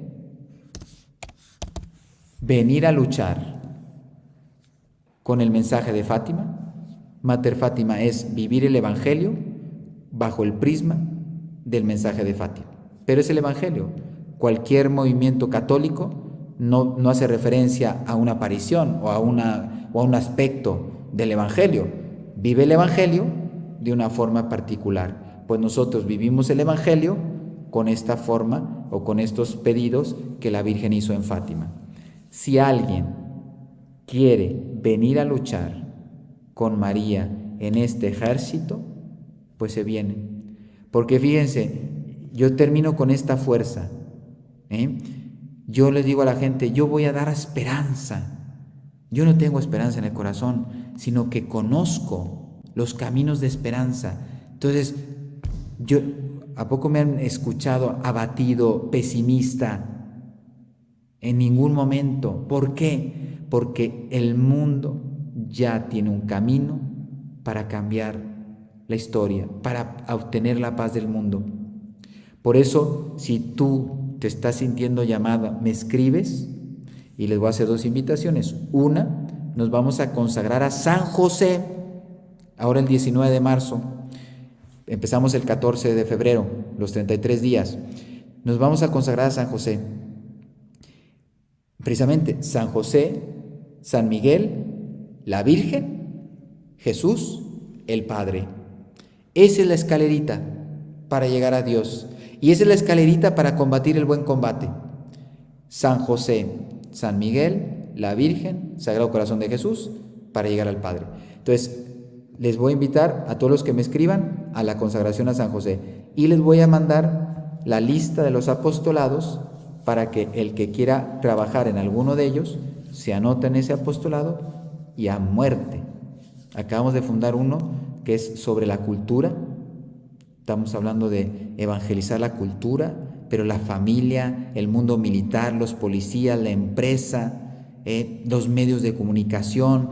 venir a luchar con el mensaje de Fátima, Mater Fátima es vivir el Evangelio bajo el prisma del mensaje de Fátima. Pero es el Evangelio. Cualquier movimiento católico no hace referencia a una aparición o a un aspecto del Evangelio. Vive el Evangelio de una forma particular. Pues nosotros vivimos el Evangelio con esta forma o con estos pedidos que la Virgen hizo en Fátima. Si alguien quiere venir a luchar con María en este ejército, pues se viene. Porque fíjense, yo termino con esta fuerza, Yo les digo a la gente, yo voy a dar esperanza. Yo no tengo esperanza en el corazón, sino que conozco los caminos de esperanza. Entonces, ¿a poco me han escuchado abatido, pesimista? En ningún momento. ¿Por qué? Porque el mundo ya tiene un camino para cambiar la historia, para obtener la paz del mundo. Por eso, si tú te estás sintiendo llamada, me escribes y les voy a hacer 2 invitaciones. Una, nos vamos a consagrar a San José, ahora el 19 de marzo, empezamos el 14 de febrero, los 33 días, nos vamos a consagrar a San José. Precisamente, San José, San Miguel, la Virgen, Jesús, el Padre. Esa es la escalerita para llegar a Dios. Y esa es la escalerita para combatir el buen combate. San José, San Miguel, la Virgen, Sagrado Corazón de Jesús, para llegar al Padre. Entonces, les voy a invitar a todos los que me escriban a la consagración a San José. Y les voy a mandar la lista de los apostolados para que el que quiera trabajar en alguno de ellos se anote en ese apostolado y a muerte. Acabamos de fundar uno que es sobre la cultura. Estamos hablando de evangelizar la cultura, pero la familia, el mundo militar, los policías, la empresa, los medios de comunicación,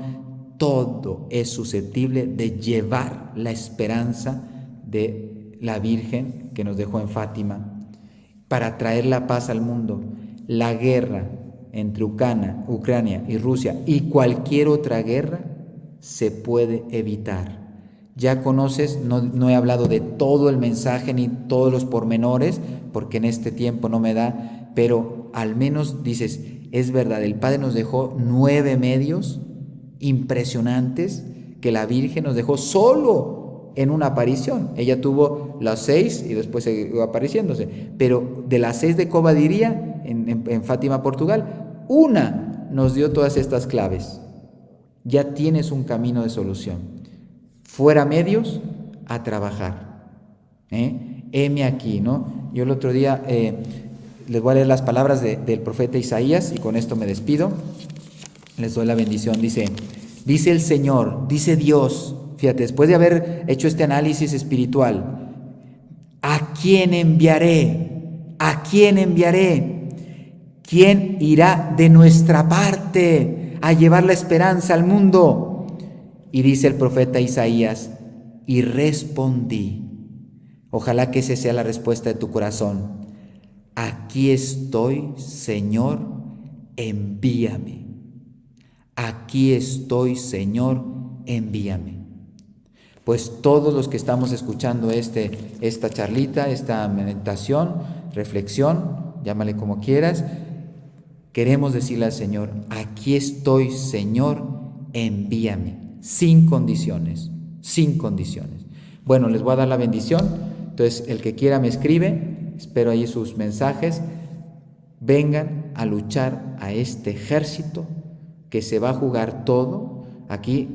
todo es susceptible de llevar la esperanza de la Virgen que nos dejó en Fátima para traer la paz al mundo. La guerra entre Ucrania y Rusia y cualquier otra guerra se puede evitar. Ya conoces, no he hablado de todo el mensaje ni todos los pormenores, porque en este tiempo no me da, pero al menos dices, es verdad, el Padre nos dejó 9 medios impresionantes que la Virgen nos dejó solo en una aparición. Ella tuvo las 6 y después siguió apareciéndose, pero de las 6 de Covadiría en Fátima, Portugal, una nos dio todas estas claves. Ya tienes un camino de solución. Fuera medios, a trabajar. Heme aquí, ¿no? Yo el otro día les voy a leer las palabras del profeta Isaías y con esto me despido. Les doy la bendición. Dice el Señor, dice Dios, fíjate, después de haber hecho este análisis espiritual, ¿a quién enviaré? ¿A quién enviaré? ¿Quién irá de nuestra parte a llevar la esperanza al mundo? Y dice el profeta Isaías, y respondí. Ojalá que esa sea la respuesta de tu corazón. Aquí estoy, Señor, envíame. Aquí estoy, Señor, envíame. Pues todos los que estamos escuchando esta charlita, esta meditación, reflexión, llámale como quieras, queremos decirle al Señor, aquí estoy, Señor, envíame, sin condiciones, sin condiciones. Bueno, les voy a dar la bendición, entonces el que quiera me escribe, espero ahí sus mensajes, vengan a luchar a este ejército que se va a jugar todo. Aquí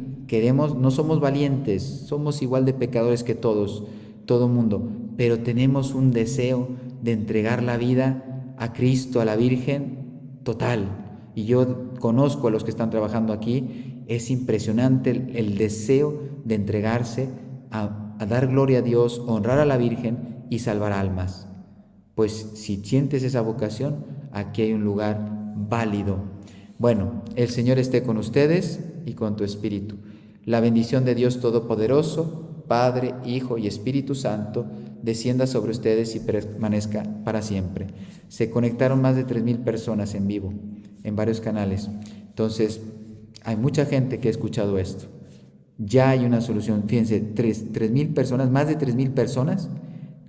no somos valientes, somos igual de pecadores que todo mundo, pero tenemos un deseo de entregar la vida a Cristo, a la Virgen, total. Y yo conozco a los que están trabajando aquí, es impresionante el deseo de entregarse a dar gloria a Dios, honrar a la Virgen y salvar almas. Pues si sientes esa vocación, aquí hay un lugar válido. Bueno, el Señor esté con ustedes y con tu espíritu. La bendición de Dios Todopoderoso, Padre, Hijo y Espíritu Santo, descienda sobre ustedes y permanezca para siempre. Se conectaron más de 3,000 personas en vivo, en varios canales. Entonces, hay mucha gente que ha escuchado esto. Ya hay una solución. Fíjense, 3,000 personas, más de 3,000 personas,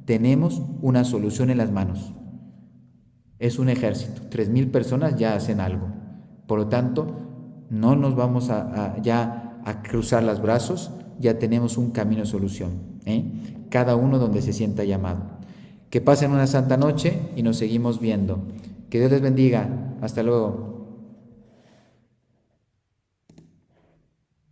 tenemos una solución en las manos. Es un ejército. 3,000 personas ya hacen algo. Por lo tanto, no nos vamos ya a cruzar los brazos, ya tenemos un camino de solución. Cada uno donde se sienta llamado. Que pasen una santa noche y nos seguimos viendo. Que Dios les bendiga. Hasta luego.